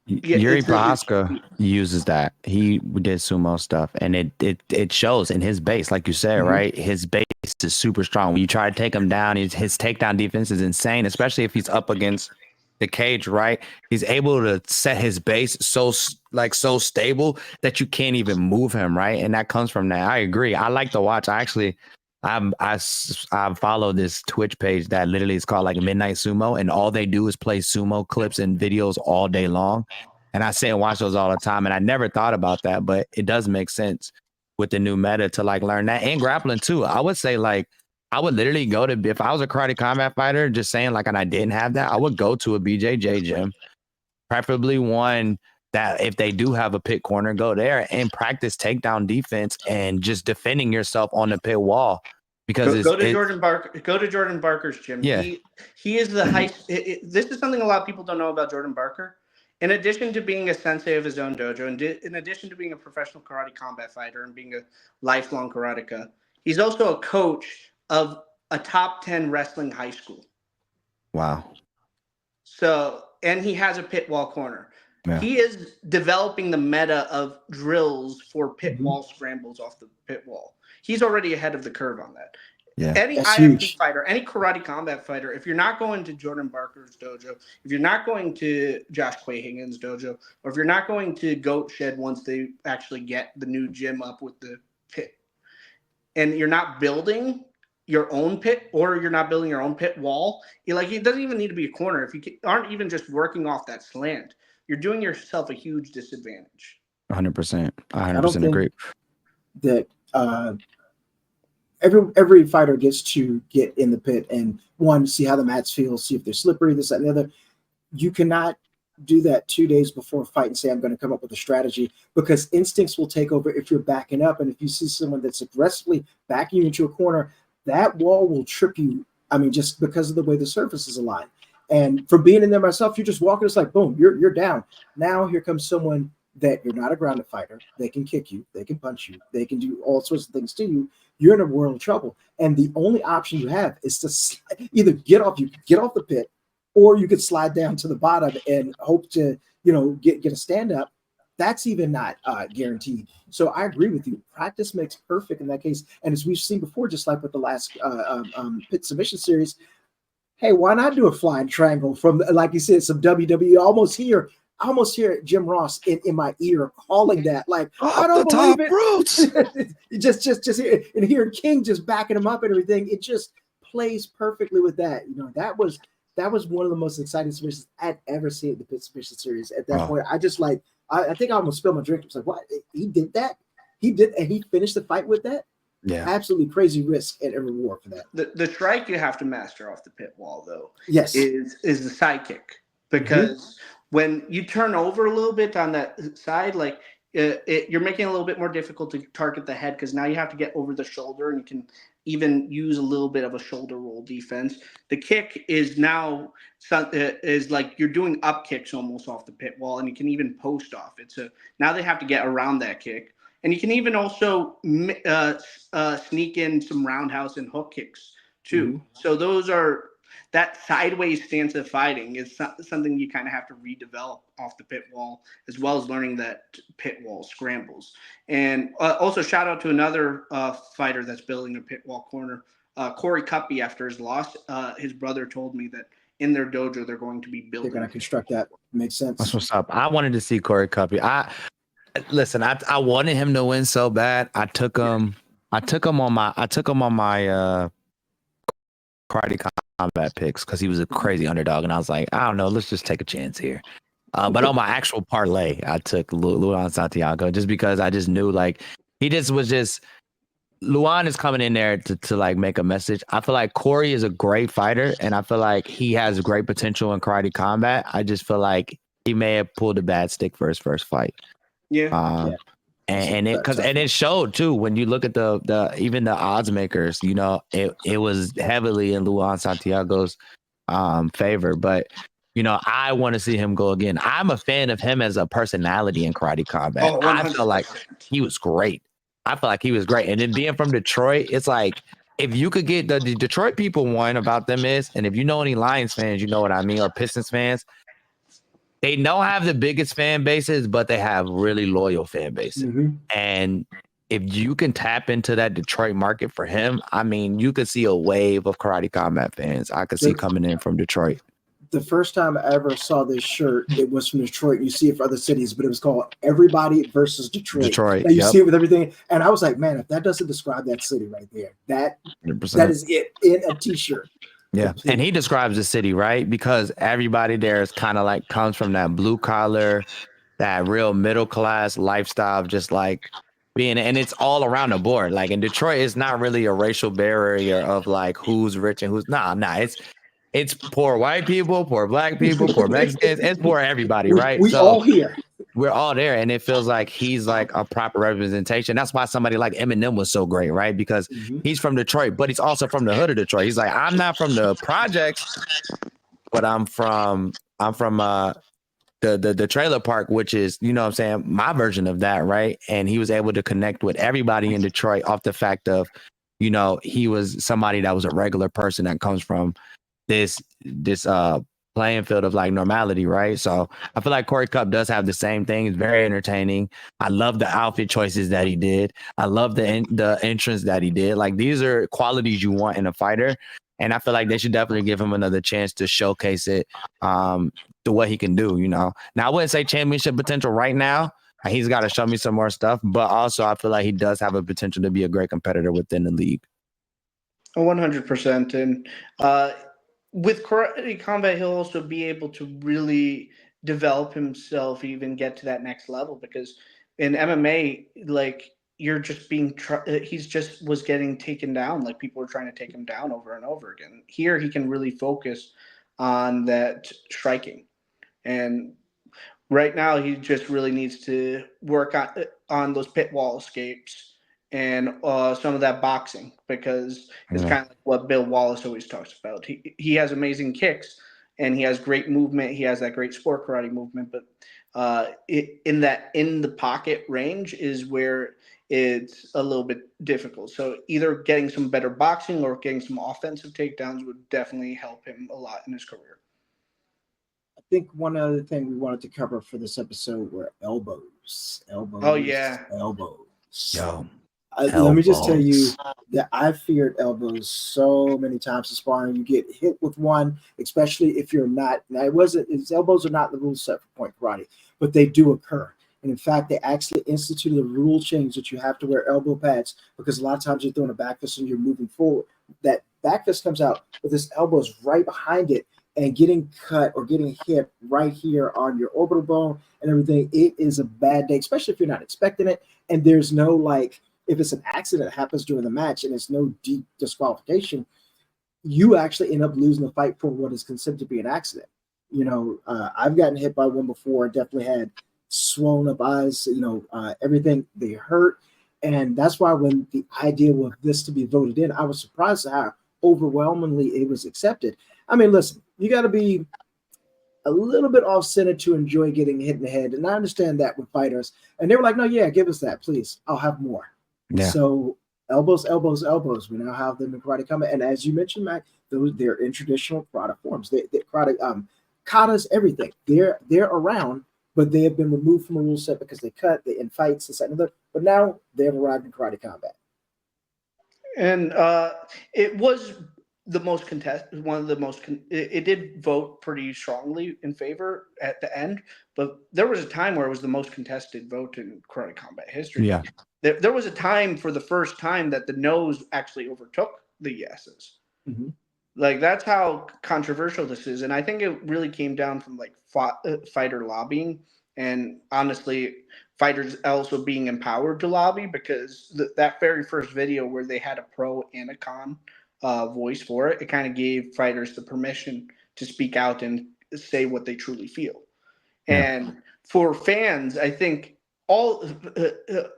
Yuri Prohaska uses that. He did sumo stuff, and it shows in his base, like you said, right? His base is super strong. When you try to take him down, his takedown defense is insane, especially if he's up against the cage, right? He's able to set his base so stable that you can't even move him, right? And that comes from that. I agree. I like to watch. I follow this Twitch page that literally is called like Midnight Sumo, and all they do is play sumo clips and videos all day long. And I sit and watch those all the time, and I never thought about that, but it does make sense. with the new meta to like learn that, and grappling too. I would say like I would literally go to, if I was a karate combat fighter, just saying like, and I didn't have that, I would go to a BJJ gym, preferably one that if they do have a pit corner, go there and practice takedown defense and just defending yourself on the pit wall. Because go to Jordan Barker. Go to Jordan Barker's gym. Yeah. He is the high. This is something a lot of people don't know about Jordan Barker. In addition to being a sensei of his own dojo, and in addition to being a professional karate combat fighter and being a lifelong karateka, he's also a coach of a top 10 wrestling high school. Wow. So, and he has a pit wall corner. Yeah. He is developing the meta of drills for pit wall scrambles off the pit wall. He's already ahead of the curve on that. Yeah, any IFP fighter, any karate combat fighter, if you're not going to Jordan Barker's dojo, if you're not going to Josh Quahagan's dojo, or if you're not going to Goat Shed once they actually get the new gym up with the pit, and you're not building your own pit, or you're not building your own pit wall, it doesn't even need to be a corner. If you aren't even just working off that slant, you're doing yourself a huge disadvantage. 100%. 100% agree. That every fighter gets to get in the pit and one, see how the mats feel, see if they're slippery, this, that, and the other. You cannot do that 2 days before a fight and say, I'm going to come up with a strategy, because instincts will take over if you're backing up. And if you see someone that's aggressively backing you into a corner, that wall will trip you. I mean, just because of the way the surface is aligned. And from being in there myself, you're just walking, it's like, boom, you're down. Now here comes someone that you're not a grounded fighter. They can kick you, they can punch you, they can do all sorts of things to you. You're in a world of trouble. And the only option you have is to either get off the pit, or you could slide down to the bottom and hope to, get a stand up. That's even not guaranteed. So I agree with you. Practice makes perfect in that case. And as we've seen before, just like with the last pit submission series, hey, why not do a flying triangle from, like you said, some WWE? I almost hear Jim Ross in my ear calling that, like, I don't believe it. just hear, and hearing King just backing him up and everything. It just plays perfectly with that. That was one of the most exciting submissions I'd ever seen in the pit submission series. At that point, I just I think I almost spilled my drink. I was like, what? He did that? He did, and he finished the fight with that? Yeah. Absolutely crazy risk and reward for that. The strike you have to master off the pit wall, though, yes, is the side kick. Because when you turn over a little bit on that side, you're making it a little bit more difficult to target the head, because now you have to get over the shoulder, and you can even use a little bit of a shoulder roll defense. The kick is now is like you're doing up kicks almost off the pit wall, and you can even post off it. So now they have to get around that kick. And you can even also sneak in some roundhouse and hook kicks too. So that sideways stance of fighting is something you kind of have to redevelop off the pit wall, as well as learning that pit wall scrambles. And also shout out to another fighter that's building a pit wall corner, Corey Cuppy. After his loss, his brother told me that in their dojo they're going to be building. They're going to construct that. Makes sense. That's what's up. I wanted to see Corey Cuppy. I wanted him to win so bad. I took him on my karate combat picks because he was a crazy underdog, and I was like, I don't know, let's just take a chance here. But on my actual parlay, I took Luan Santiago just because I just knew Luan is coming in there to like make a message. I feel like Corey is a great fighter, and I feel like he has great potential in karate combat. I just feel like he may have pulled a bad stick for his first fight. Yeah. And it showed too when you look at the even the odds makers, it was heavily in Luan Santiago's favor. But I want to see him go again. I'm a fan of him as a personality in karate combat. I feel like he was great. I feel like he was great. And then being from Detroit, it's like if you could get the Detroit people, one about them is, and if you know any Lions fans, you know what I mean, or Pistons fans. They don't have the biggest fan bases, but they have really loyal fan bases. And if you can tap into that Detroit market for him, I mean, you could see a wave of karate combat fans I could see coming in from Detroit. The first time I ever saw this shirt, it was from Detroit. You see it for other cities, but it was called Everybody versus Detroit. Now you see it with everything. And I was like, man, if that doesn't describe that city right there, that is it in a t-shirt. Yeah. And he describes the city, right? Because everybody there is kind of like comes from that blue collar, that real middle class lifestyle of just like and it's all around the board. Like in Detroit, it's not really a racial barrier of like who's rich and who's nah. It's poor white people, poor black people, poor Mexicans. It's poor everybody, right? We So all here. we're all there, and it feels like he's like a proper representation. That's why somebody like Eminem was so great, right? Because he's from Detroit, but he's also from the hood of Detroit. He's like, I'm not from the projects, but I'm from the trailer park, which is, you know what I'm saying, my version of that, right? And he was able to connect with everybody in Detroit off the fact of, you know, he was somebody that was a regular person that comes from this playing field of like normality, right? So I feel like Corey Cup does have the same thing. It's very entertaining. I love the outfit choices that he did. I love the entrance that he did. Like these are qualities you want in a fighter, and I feel like they should definitely give him another chance to showcase it. To what he can do, you know. Now I wouldn't say championship potential right now. He's got to show me some more stuff, but also I feel like he does have a potential to be a great competitor within the league. 100%. And with Karate Combat, he'll also be able to really develop himself, even get to that next level. Because in MMA, like you're just he's just was getting taken down. Like people were trying to take him down over and over again. Here, he can really focus on that striking. And right now, he just really needs to work on those pit wall escapes and some of that boxing, because it's kind of like what Bill Wallace always talks about. He has amazing kicks and he has great movement. He has that great sport karate movement, but in the pocket range is where it's a little bit difficult. So either getting some better boxing or getting some offensive takedowns would definitely help him a lot in his career. I think one other thing we wanted to cover for this episode were elbows. Elbows. Oh, yeah. Elbows. Yo, Let me just tell you that I've feared elbows so many times in sparring. You get hit with one, especially if you're not. Now, his elbows are not the rule set for point karate, but they do occur. And in fact, they actually instituted a rule change that you have to wear elbow pads, because a lot of times you're throwing a back fist and you're moving forward. That back fist comes out, but this elbow is right behind it, and getting cut or getting hit right here on your orbital bone and everything, it is a bad day, especially if you're not expecting it. And there's no like, if it's an accident that happens during the match and it's no deep disqualification, you actually end up losing the fight for what is considered to be an accident. You know, I've gotten hit by one before. Definitely had swollen up eyes. You know, everything, they hurt, and that's why when the idea was this to be voted in, I was surprised at how overwhelmingly it was accepted. I mean, listen, you got to be a little bit off-centered to enjoy getting hit in the head, and I understand that with fighters. And they were like, "No, yeah, give us that, please. I'll have more." Yeah. So elbows, elbows, elbows. We now have them in karate combat, and as you mentioned, Mac, they're in traditional karate forms. They karate katas, everything. They're around, but they have been removed from a rule set because they cut, they in fights, this and another. But now they have arrived in karate combat. And it was the most contested, one of the most. It did vote pretty strongly in favor at the end, but there was a time where it was the most contested vote in karate combat history. Yeah. There was a time for the first time that the no's actually overtook the yeses. Mm-hmm. Like that's how controversial this is, and I think it really came down from like fighter lobbying, and honestly, fighters also being empowered to lobby, because that very first video where they had a pro and a con voice for it, it kind of gave fighters the permission to speak out and say what they truly feel. Yeah. And for fans, I think all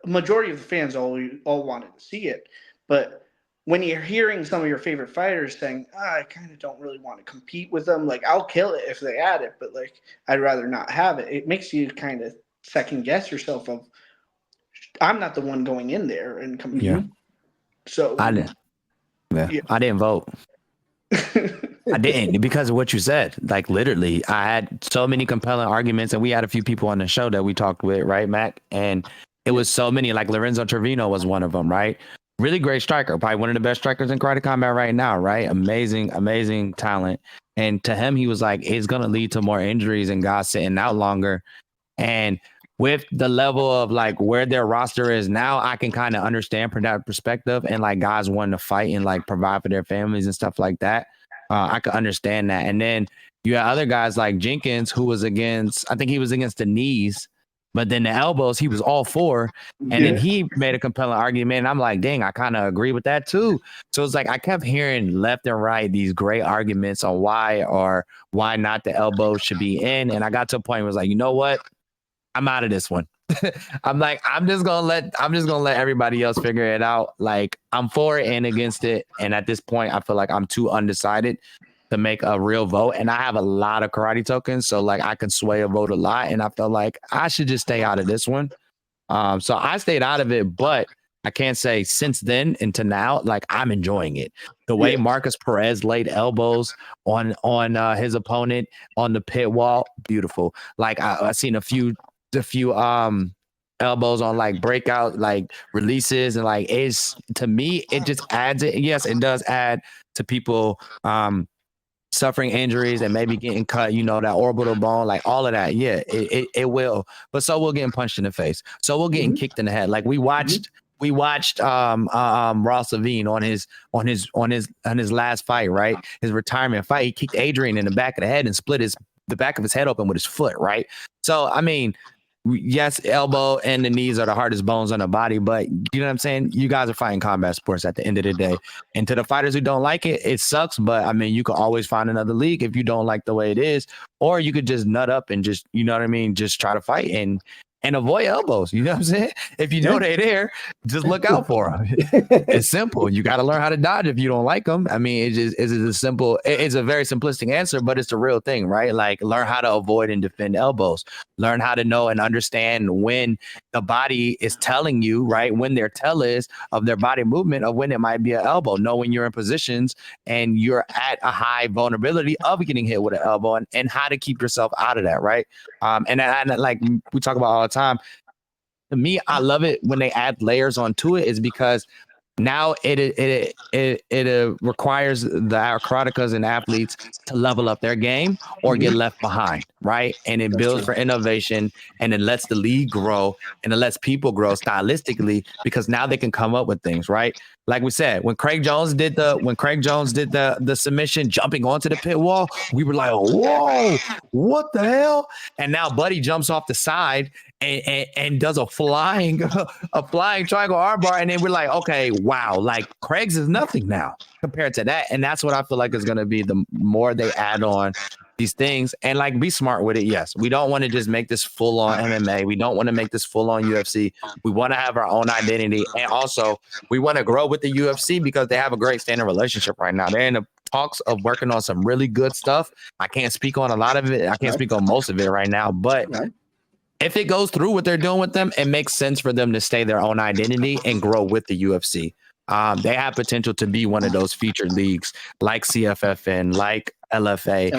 majority of the fans all wanted to see it, but when you're hearing some of your favorite fighters saying, I kind of don't really want to compete with them, like I'll kill it if they add it, but like I'd rather not have it. It makes you kind of second guess yourself of, I'm not the one going in there and competing. Yeah. So I didn't. Yeah. Yeah. I didn't vote. I didn't, because of what you said. Like literally, I had so many compelling arguments, and we had a few people on the show that we talked with, right, Mac? And it was so many. Like Lorenzo Trevino was one of them, right? Really great striker, probably one of the best strikers in karate combat right now, right? Amazing talent. And to him, he was like, it's gonna lead to more injuries and guys sitting out longer. And with the level of like where their roster is now, I can kind of understand from that perspective, and like guys wanting to fight and like provide for their families and stuff like that. I could understand that. And then you had other guys like Jenkins, who was against, I think he was against the knees. But then the elbows, he was all for. And then he made a compelling argument. And I'm like, dang, I kind of agree with that too. So it's like I kept hearing left and right these great arguments on why or why not the elbow should be in. And I got to a point where I was like, you know what? I'm out of this one. I'm like, I'm just gonna let everybody else figure it out. Like, I'm for it and against it. And at this point, I feel like I'm too undecided to make a real vote. And I have a lot of karate tokens, so like I can sway a vote a lot. And I felt like I should just stay out of this one. So I stayed out of it, but I can't say since then into now, like I'm enjoying it. The way Marcus Perez laid elbows on his opponent on the pit wall, beautiful. Like I seen a few elbows on like breakout like releases, and like it's, to me it just adds it. Yes, it does add to people suffering injuries and maybe getting cut, that orbital bone, like all of that. Yeah, it will. But so we're getting punched in the face. So we're getting kicked in the head. Like we watched Ross Levine on his last fight, right? His retirement fight. He kicked Adrian in the back of the head and split the back of his head open with his foot, right? So I mean, yes, elbow and the knees are the hardest bones on the body, but you know what I'm saying? You guys are fighting combat sports at the end of the day. And to the fighters who don't like it, it sucks. But I mean, you can always find another league if you don't like the way it is, or you could just nut up and just, you know what I mean? Just try to fight and avoid elbows. You know what I'm saying? If you know they're there, just look out for them. It's simple. You got to learn how to dodge if you don't like them. I mean, it's a simple. It's a very simplistic answer, but it's the real thing, right? Like learn how to avoid and defend elbows. Learn how to know and understand when the body is telling you, right? When their tell is of their body movement of when it might be an elbow. Know when you're in positions and you're at a high vulnerability of getting hit with an elbow, and how to keep yourself out of that, right? And like we talk about all the time. To me, I love it when they add layers onto it, is because now it requires our karatekas and athletes to level up their game or get left behind, right? And it builds for innovation, and it lets the league grow, and it lets people grow stylistically, because now they can come up with things, right? Like we said, when Craig Jones did the submission jumping onto the pit wall, we were like, whoa, what the hell? And now Buddy jumps off the side and does a flying triangle armbar, and then we're like, okay, wow, like Craig's is nothing now compared to that. And that's what I feel like is going to be the more they add on these things, and like be smart with it. Yes, we don't want to just make this full on MMA. We don't want to make this full on UFC. We want to have our own identity, and also we want to grow with the UFC because they have a great standing relationship right now. They're in the talks of working on some really good stuff. I can't speak on a lot of it. I can't speak on most of it right now, but if it goes through what they're doing with them, it makes sense for them to stay their own identity and grow with the UFC. They have potential to be one of those featured leagues like CFFN, like LFA,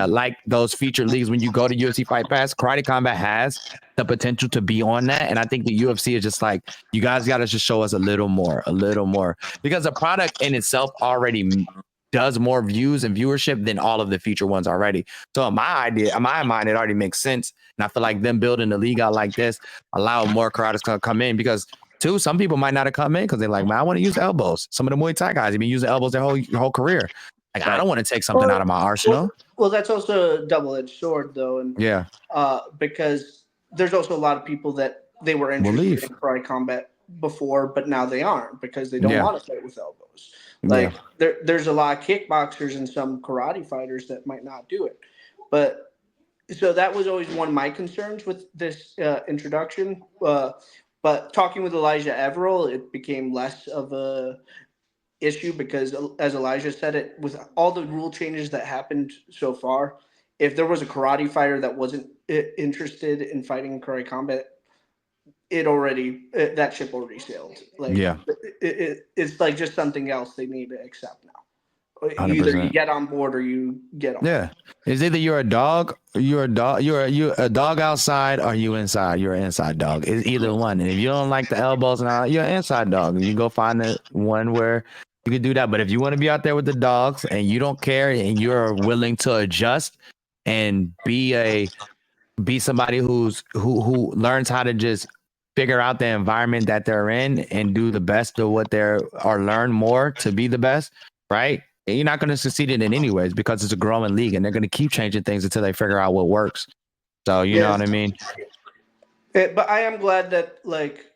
like those featured leagues. When you go to UFC Fight Pass, Karate Combat has the potential to be on that. And I think the UFC is just like, you guys got to just show us a little more, because the product in itself already does more views and viewership than all of the feature ones already. So in my mind, it already makes sense. And I feel like them building the league out like this, allow more karates to come in, because too, some people might not have come in because they're like, man, I want to use elbows. Some of the Muay Thai guys have been using elbows their whole career. Like, I don't want to take something out of my arsenal. Well, that's also a double-edged sword, though. And because there's also a lot of people that they were interested in karate combat before, but now they aren't because they don't want to fight with elbows. Like there's a lot of kickboxers and some karate fighters that might not do it. But so that was always one of my concerns with this introduction. But talking with Elijah Averill, it became less of a issue because, as Elijah said, it with all the rule changes that happened so far, if there was a karate fighter that wasn't interested in fighting karate combat, that ship already sailed. Like, it's like just something else they need to accept now. 100%. Either you get on board or you get off. Yeah, it's either you're a dog, you're a dog outside, or you inside. You're an inside dog. It's either one. And if you don't like the elbows and all, you're an inside dog. You go find one where you can do that. But if you want to be out there with the dogs and you don't care and you're willing to adjust and be somebody who learns how to just figure out the environment that they're in and do the best of what or learn more to be the best, right? And you're not going to succeed in it anyways because it's a growing league and they're going to keep changing things until they figure out what works. So you know what I mean? But I am glad that like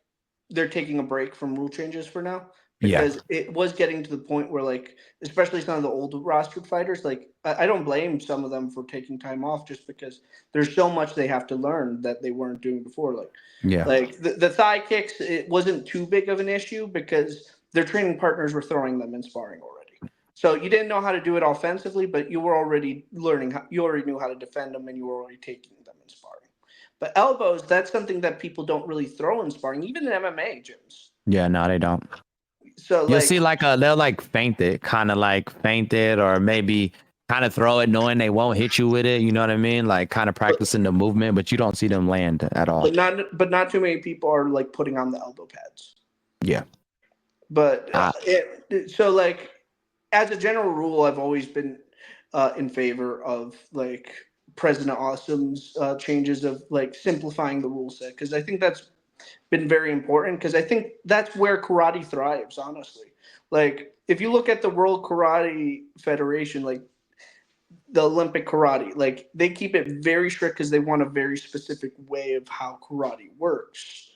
they're taking a break from rule changes for now Yeah. because it was getting to the point where like especially some of the old rostered fighters like I don't blame some of them for taking time off just because there's so much they have to learn that they weren't doing before Yeah. like the thigh kicks it wasn't too big of an issue because their training partners were throwing them in sparring already. So you didn't know how to do it offensively, but you were already learning how, you already knew how to defend them and you were already taking them in sparring. But elbows, that's something that people don't really throw in sparring, even in MMA gyms. Yeah. No, they don't. So You'll like see like they'll like feint it, kind of like feint it, or maybe kind of throw it knowing they won't hit you with it. You know what I mean? Like kind of practicing the movement, but you don't see them land at all. but not too many people are like putting on the elbow pads. Yeah. But Uh, so like as a general rule, I've always been in favor of like President Awesome's changes of like simplifying the rule set because I think that's been very important because I think that's where karate thrives, honestly. Like if you look at the World Karate Federation, like the Olympic karate, like they keep it very strict because they want a very specific way of how karate works.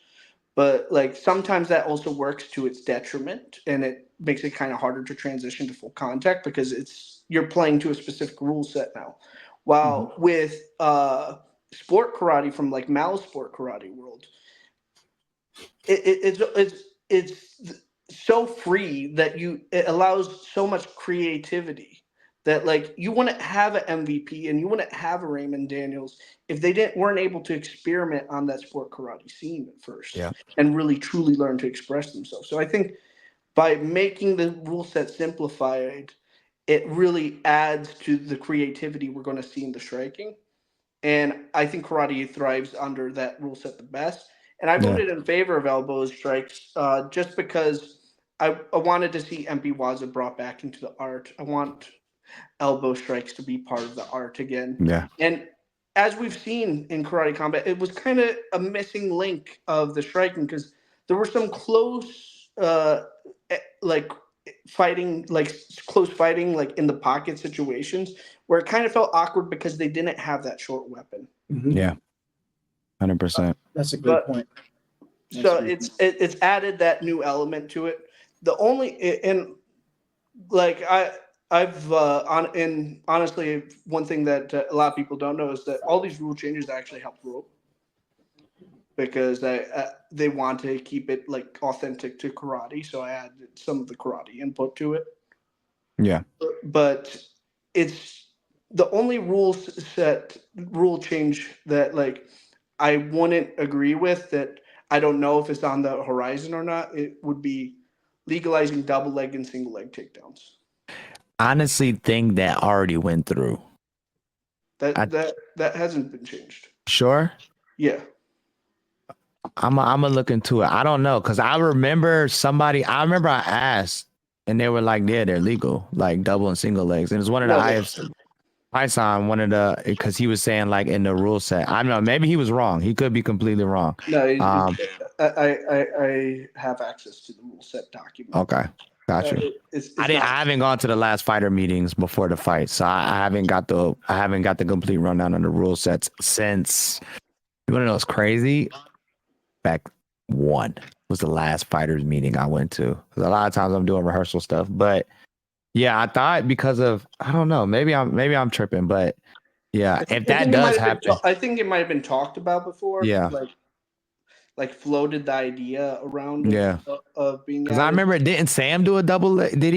But like sometimes that also works to its detriment and it makes it kind of harder to transition to full contact because it's you're playing to a specific rule set now. While with sport karate from like Mal's sport karate world, it's so free that it allows so much creativity that like you wouldn't have an MVP and you wouldn't have a Raymond Daniels if they didn't weren't able to experiment on that sport karate scene at first yeah. and really truly learn to express themselves. So I think by making the rule set simplified, it really adds to the creativity we're going to see in the striking. And I think karate thrives under that rule set the best. And I Yeah. voted in favor of elbow strikes just because I wanted to see MP Waza brought back into the art. I want elbow strikes to be part of the art again. Yeah. And as we've seen in karate combat, it was kind of a missing link of the striking because there were some close, like fighting, like close fighting, like in the pocket situations where it kind of felt awkward because they didn't have that short weapon. Mhm. Yeah. 100%. That's a great But point. so it's added that new element to it. The only and like I've on and honestly one thing that a lot of people don't know is that all these rule changes actually help rope because they want to keep it like authentic to karate, so I added some of the karate input to it. Yeah. But it's the only rule change that like I wouldn't agree with that I don't know if it's on the horizon or not. It would be legalizing double leg and single leg takedowns. Honestly, think that already went through. That hasn't been changed. Sure. Yeah. I'm gonna look into it. I don't know because I remember I asked and they were like, yeah, they're legal, like double and single legs. And it's one of the No, IFC Python, one of the because he was saying like in the rule set. I don't know, maybe he was wrong. He could be completely wrong. no. Um, I have access to the rule set document. okay, got you. It's I not. haven't gone to the last fighter meetings before the fight, so I haven't got the complete rundown on the rule sets since. You want to know what's crazy? Back one was the last fighters meeting I went to. 'Cause a lot of times I'm doing rehearsal stuff, but yeah, I thought because of I don't know, maybe I'm tripping, but yeah, if I that think it might does have been. happen, I think it might have been talked about before. yeah, Like floated the idea around yeah. of being Because I added. remember, didn't Sam do a double leg? Did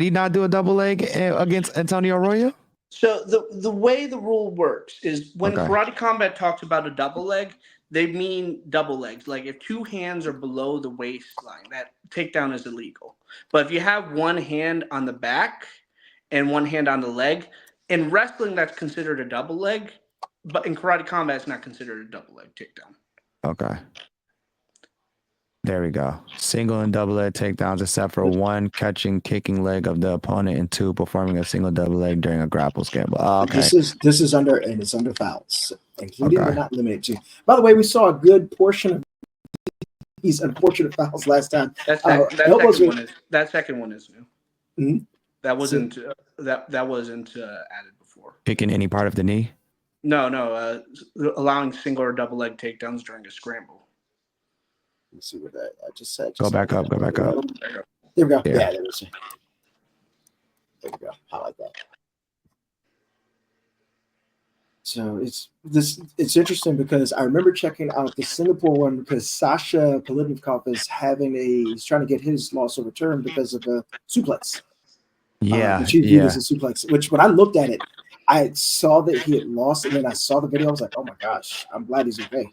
he not do a double leg against Antonio Arroyo? So the way the rule works is when Okay, Karate Combat talks about a double leg, they mean double legs. Like if two hands are below the waistline, that takedown is illegal. But if you have one hand on the back and one hand on the leg, in wrestling that's considered a double leg, but in Karate Combat it's not considered a double leg takedown. okay. There we go. Single and double leg takedowns, except for one catching, kicking leg of the opponent, and two performing a single double leg during a grapple scramble. Oh, okay, This is under and it's under fouls, including but okay. not limited to. By the way, we saw a good portion of these unfortunate fouls last time. That second one is new. Mhm. That wasn't added before. Kicking any part of the knee. No, allowing single or double leg takedowns during a scramble. Let's see what that I just said. Go back up. There we go. Yeah, there it is. There we go. I like that. So it's interesting because I remember checking out the Singapore one because Sasha Politnikov he's trying to get his loss overturned because of a suplex. Which he viewed as a suplex. Which when I looked at it, I saw that he had lost, and then I saw the video. I was like, "Oh my gosh, I'm glad he's okay."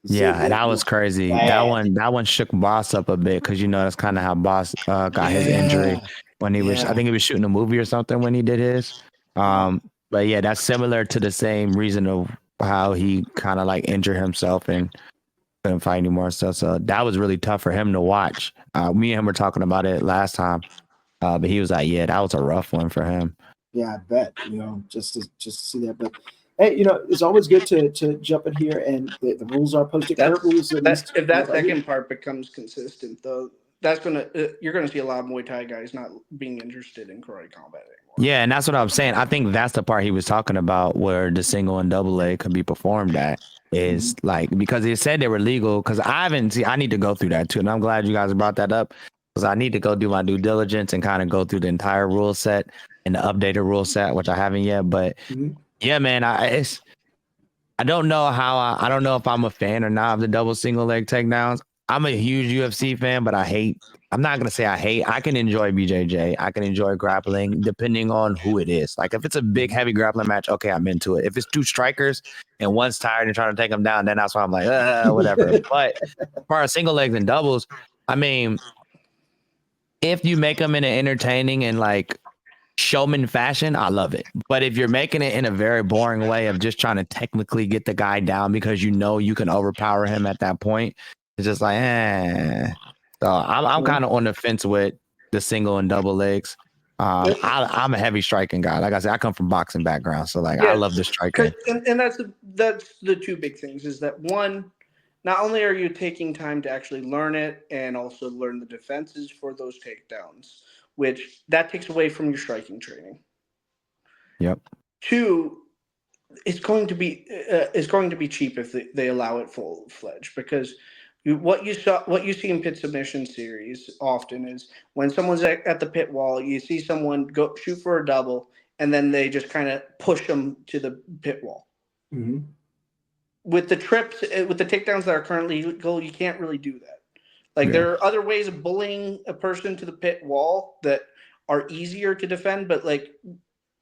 That was crazy. Bad. That one shook Boss up a bit because that's kind of how Boss got his injury when he was. I think he was shooting a movie or something when he did his. But yeah, that's similar to the same reason of how he kind of like injured himself and couldn't fight anymore and stuff. So that was really tough for him to watch. Me and him were talking about it last time, but he was like, "Yeah, that was a rough one for him." Yeah, I bet. Just to see that, but. Hey, it's always good to jump in here, and the rules are posted. If that second part becomes consistent, though, you're gonna see a lot of Muay Thai guys not being interested in karate combat anymore. Yeah, and that's what I'm saying. I think that's the part he was talking about, where the single and double leg can be performed at. Is like because they said they were legal. Because I need to go through that too, and I'm glad you guys brought that up because I need to go do my due diligence and kind of go through the entire rule set and the updated rule set, which I haven't yet, but. Yeah, man. I don't know I don't know if I'm a fan or not of the double single leg takedowns. I'm a huge UFC fan, but I'm not gonna say I hate. I can enjoy BJJ. I can enjoy grappling depending on who it is. Like if it's a big heavy grappling match, okay, I'm into it. If it's two strikers and one's tired and trying to take them down, then that's why I'm like, whatever. But for our single legs and doubles, I mean, if you make them in an entertaining and like showman fashion, I love it. But if you're making it in a very boring way of just trying to technically get the guy down because you can overpower him at that point, it's just like, So I'm kind of on the fence with the single and double legs. I'm a heavy striking guy. Like I said, I come from boxing background, so I love the striking. And that's the two big things. Is that one? Not only are you taking time to actually learn it and also learn the defenses for those takedowns, which that takes away from your striking training. Yep. Two, it's going to be cheap if they allow it full-fledged because what you see in pit submission series often is when someone's at the pit wall, you see someone go shoot for a double and then they just kind of push them to the pit wall. Mm-hmm. With the takedowns that are currently legal, you can't really do that. There are other ways of bullying a person to the pit wall that are easier to defend, but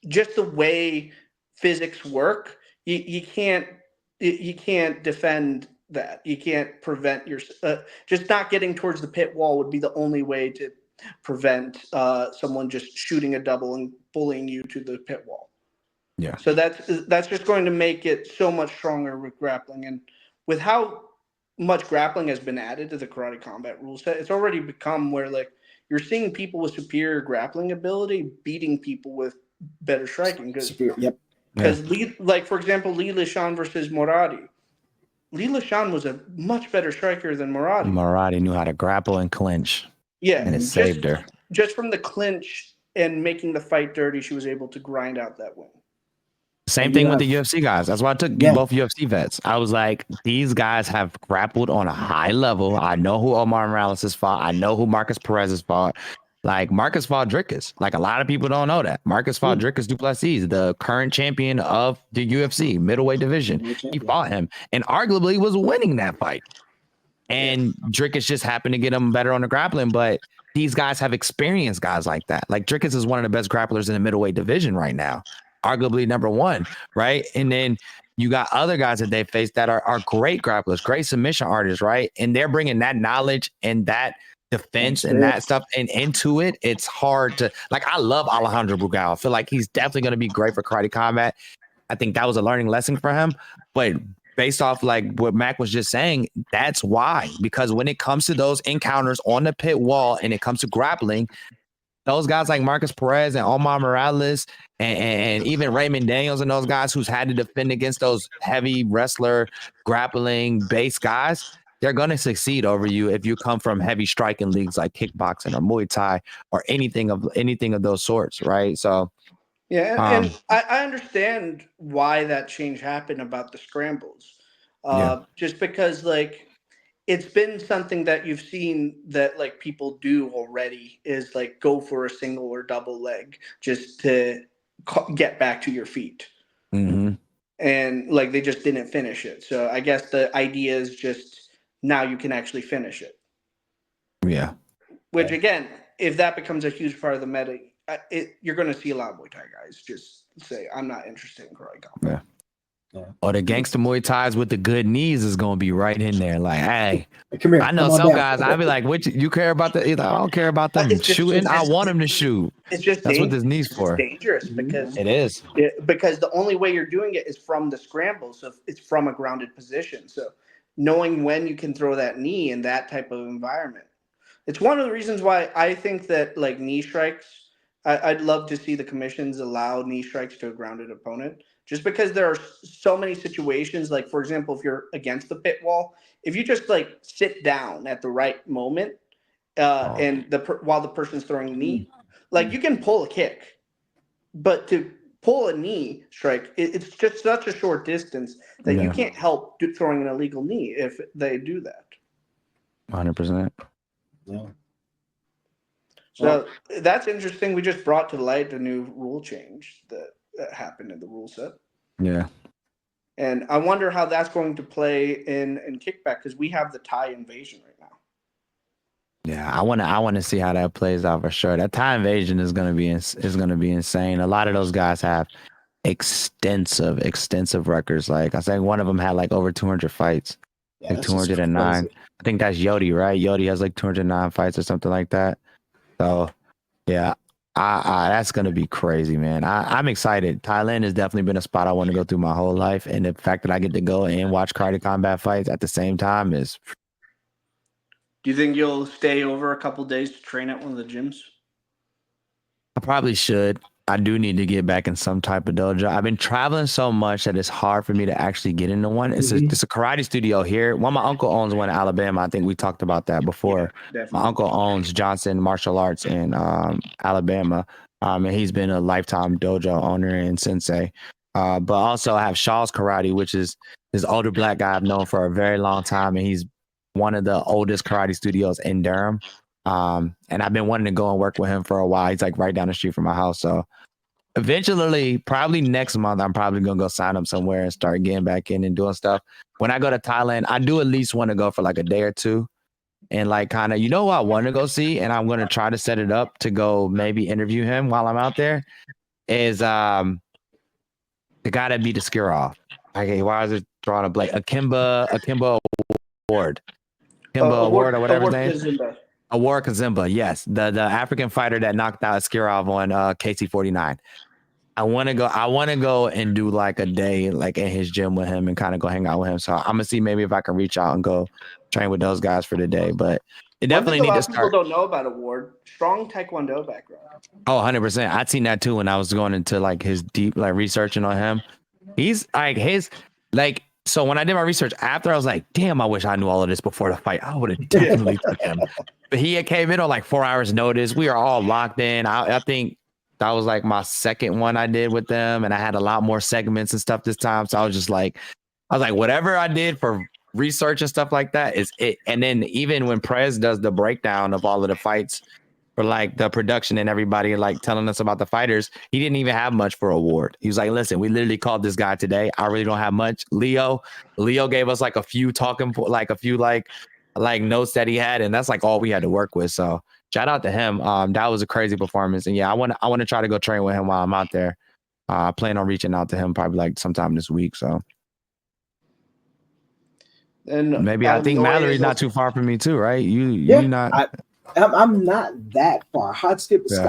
just the way physics work, you can't defend that. You can't prevent just not getting towards the pit wall would be the only way to prevent someone just shooting a double and bullying you to the pit wall. Yeah. So that's just going to make it so much stronger with grappling, and with how much grappling has been added to the karate combat rule set, it's already become where you're seeing people with superior grappling ability beating people with better striking. Because for example, Lee Lishan versus Moradi. Lee Lishan was a much better striker than Moradi. Moradi knew how to grapple and clinch. Yeah, and it saved her. Just from the clinch and making the fight dirty, she was able to grind out that win. Same thing with the UFC guys. That's why I took both UFC vets. I was like, these guys have grappled on a high level. I know who Omar Morales has fought. I know who Marcus Perez has fought. Marcus fought Dricus. A lot of people don't know that. Marcus fought Dricus Duplessis, the current champion of the UFC middleweight division. He fought him and arguably was winning that fight. And Dricus just happened to get him better on the grappling. But these guys have experienced guys like that. Dricus is one of the best grapplers in the middleweight division right now. Arguably number one, right? And then you got other guys that they face that are great grapplers, great submission artists, right? And they're bringing that knowledge and that defense and that stuff and into it. It's hard to I love Alejandro Bugal. I feel like he's definitely going to be great for karate combat. I think that was a learning lesson for him. But based off what Mac was just saying, that's why. Because when it comes to those encounters on the pit wall and it comes to grappling, those guys like Marcus Perez and Omar Morales and even Raymond Daniels and those guys who's had to defend against those heavy wrestler grappling base guys, they're going to succeed over you if you come from heavy striking leagues like kickboxing or Muay Thai or anything of those sorts, right? So Yeah, Um, and I understand why that change happened about the scrambles. yeah. Just because like it's been something that you've seen that like people do already is like go for a single or double leg just to get back to your feet. Hmm. And like they just didn't finish it. So I guess the idea is just now you can actually finish it. Yeah. Which again, if that becomes a huge part of the meta, you're going to see a lot of Muay Thai guys just say, "I'm not interested in karate combat." Yeah. Or the gangster Muay Thais with the good knees is gonna be right in there. Like, hey, Come here. I know Come on some down. guys. I'd be like, "What you care about the?" I don't care about them It's just shooting. I want them to shoot. it's just That's what this knees it's just for. dangerous Mhm. It is. because the only way you're doing it is from the scramble, so it's from a grounded position. So knowing when you can throw that knee in that type of environment. It's one of the reasons why I think that like knee strikes, I'd love to see the commissions allow knee strikes to a grounded opponent. Just because there are so many situations, like for example, if you're against the pit wall, if you just like sit down at the right moment, Oh, and while the person's throwing a knee, like you can pull a kick, but to pull a knee strike, it's just such a short distance that you yeah, can't help throwing an illegal knee if they do that. 100%. Yeah. Well, So that's interesting. We just brought to light the new rule change that happened in the rule set. Yeah, And I wonder how that's going to play in kickback because we have the Thai invasion right now. yeah. I wanna see how that plays out for sure. That Thai invasion is gonna be insane. A lot of those guys have extensive records. Like I think one of them had like over 200 fights, yeah, like that's just 209. crazy. I think that's Yodi, right? Yodi has like 209 fights or something like that. So yeah, that's gonna be crazy, man. I'm excited. Thailand has definitely been a spot I want to go through my whole life, and the fact that I get to go and watch karate combat fights at the same time is. Do you think you'll stay over a couple days to train at one of the gyms? I probably should. I do need to get back in some type of dojo. I've been traveling so much that it's hard for me to actually get into one. Mhm. It's a karate studio here. One, my uncle owns one in Alabama. I think we talked about that before. My Definitely. uncle owns Johnson Martial Arts in Alabama, and he's been a lifetime dojo owner and sensei. But also I have Shaw's Karate, which is this older black guy I've known for a very long time, and he's one of the oldest karate studios in Durham. And I've been wanting to go and work with him for a while. He's like right down the street from my house. So eventually, probably next month, I'm probably gonna go sign up somewhere and start getting back in and doing stuff. When I go to Thailand, I do at least want to go for like a day or two and like kind of, you know what I want to go see, and I'm gonna try to set it up to go maybe interview him while I'm out there. Is the guy that beat the skier off. Okay, why is it drawing a blank? Akimba Award. Kimba Award or whatever his Award name to is. Zimba. Awar Kazimba, yes, the African fighter that knocked out Skirov on KC-49. I want to go and do like a day like in his gym with him and kind of go hang out with him. So I'm gonna see maybe if I can reach out and go train with those guys for the day. But it One thing definitely a need lot to of people start. don't know about Award, strong Taekwondo background. Oh, 100%. I'd seen that too when I was going into like his deep like researching on him. He's like his like so when I did my research after I was like, damn, I wish I knew all of this before the fight. I would have definitely took him. But he had came in on like 4 hours notice. We are all locked in. I think that was like my second one I did with them, and I had a lot more segments and stuff this time. So I was like, whatever I did for research and stuff like that is it. And then even when Prez does the breakdown of all of the fights for like the production and everybody like telling us about the fighters, he didn't even have much for award. He was like, listen, we literally called this guy today. I really don't have much. Leo gave us like a few like notes that he had, and that's like all we had to work with. So shout out to him. That was a crazy performance. And yeah, I want to try to go train with him while I'm out there. I plan on reaching out to him probably like sometime this week. So And maybe I think Noi Mallory's is not also too far from me too, right? You Yeah, not I'm not that far. yeah.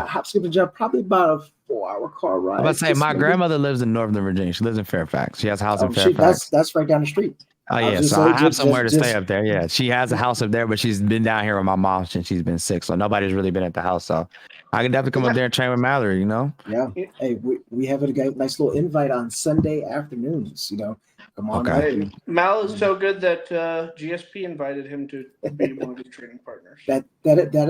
Hop, skip, and jump. Probably about a 4-hour car ride. I'm about to say just my maybe. grandmother lives in Northern Virginia. She lives in Fairfax. She has a house in Oh shit, Fairfax. that's right down the street. Oh I was yeah, just so say I have somewhere to stay just up there. Yeah, she has a house up there, but she's been down here with my mom since she's been sick, so nobody's really been at the house. So I can definitely come up there and train with Mallory. You know. Yeah. Hey, we have a nice little invite on Sunday afternoons. Come on Okay. up. Hey, And Mal is so good that GSP invited him to be one of his training partners. that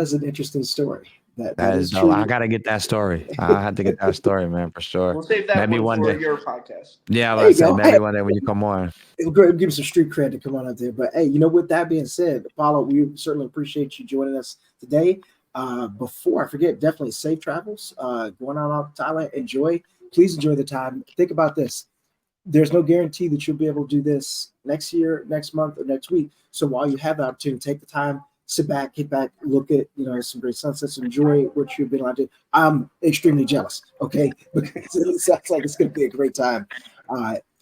is an interesting story. That is dope. true. I gotta get that story. I have to get that story, man, for sure. We'll save that Maybe one one for day. your podcast. Yeah, There I you say go. maybe Hey, one day when you come on. it'll give us some street cred to come on up there. But hey, with that being said, Apollo, we certainly appreciate you joining us today. Before I forget, definitely safe travels. Going out to Thailand, please enjoy the time. Think about this. There's no guarantee that you'll be able to do this next year, next month, or next week. So while you have the opportunity, take the time, sit back, kick back, look at some great sunsets, enjoy what you've been able to do. I'm extremely jealous, okay, because it sounds like it's going to be a great time.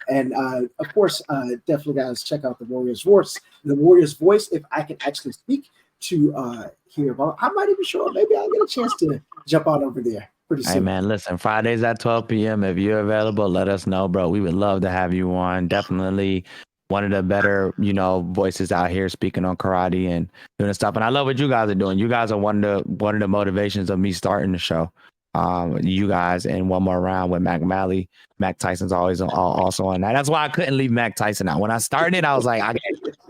And of course, definitely guys, check out the Warriors Voice. The Warriors Voice. If I can actually speak to hear about, I might even show up. Maybe I'll get a chance to jump on over there pretty soon. Hey man, listen, Fridays at 12 p.m. If you're available, let us know, bro. We would love to have you on. Definitely one of the better, voices out here speaking on karate and doing stuff. And I love what you guys are doing. You guys are one of the motivations of me starting the show. You guys in one more round with Mac&Mal. Mac Tyson's always also on that. That's why I couldn't leave Mac Tyson out. When I started, I was like,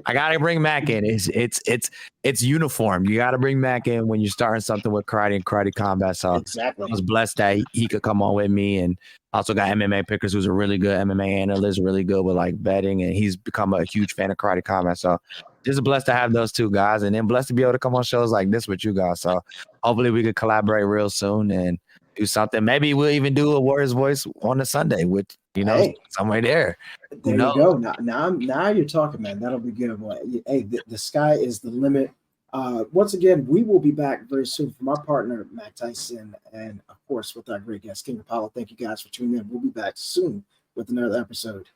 I gotta bring Mac in. It's uniform. You gotta bring Mac in when you're starting something with karate and karate combat. So Exactly. I was blessed that he could come on with me, and also got MMA Pickers, who's a really good MMA analyst, really good with like betting, and he's become a huge fan of karate combat. So just blessed to have those two guys, and then blessed to be able to come on shows like this with you guys. So hopefully we could collaborate real soon and do something. Maybe we'll even do a Warriors Voice on a Sunday with somewhere there. There you go. Now you're talking, man. That'll be good. Boy. Hey, the sky is the limit. Once again, we will be back very soon from our partner, Mac Tyson, and of course with our great guest, King Apollo. Thank you guys for tuning in. We'll be back soon with another episode.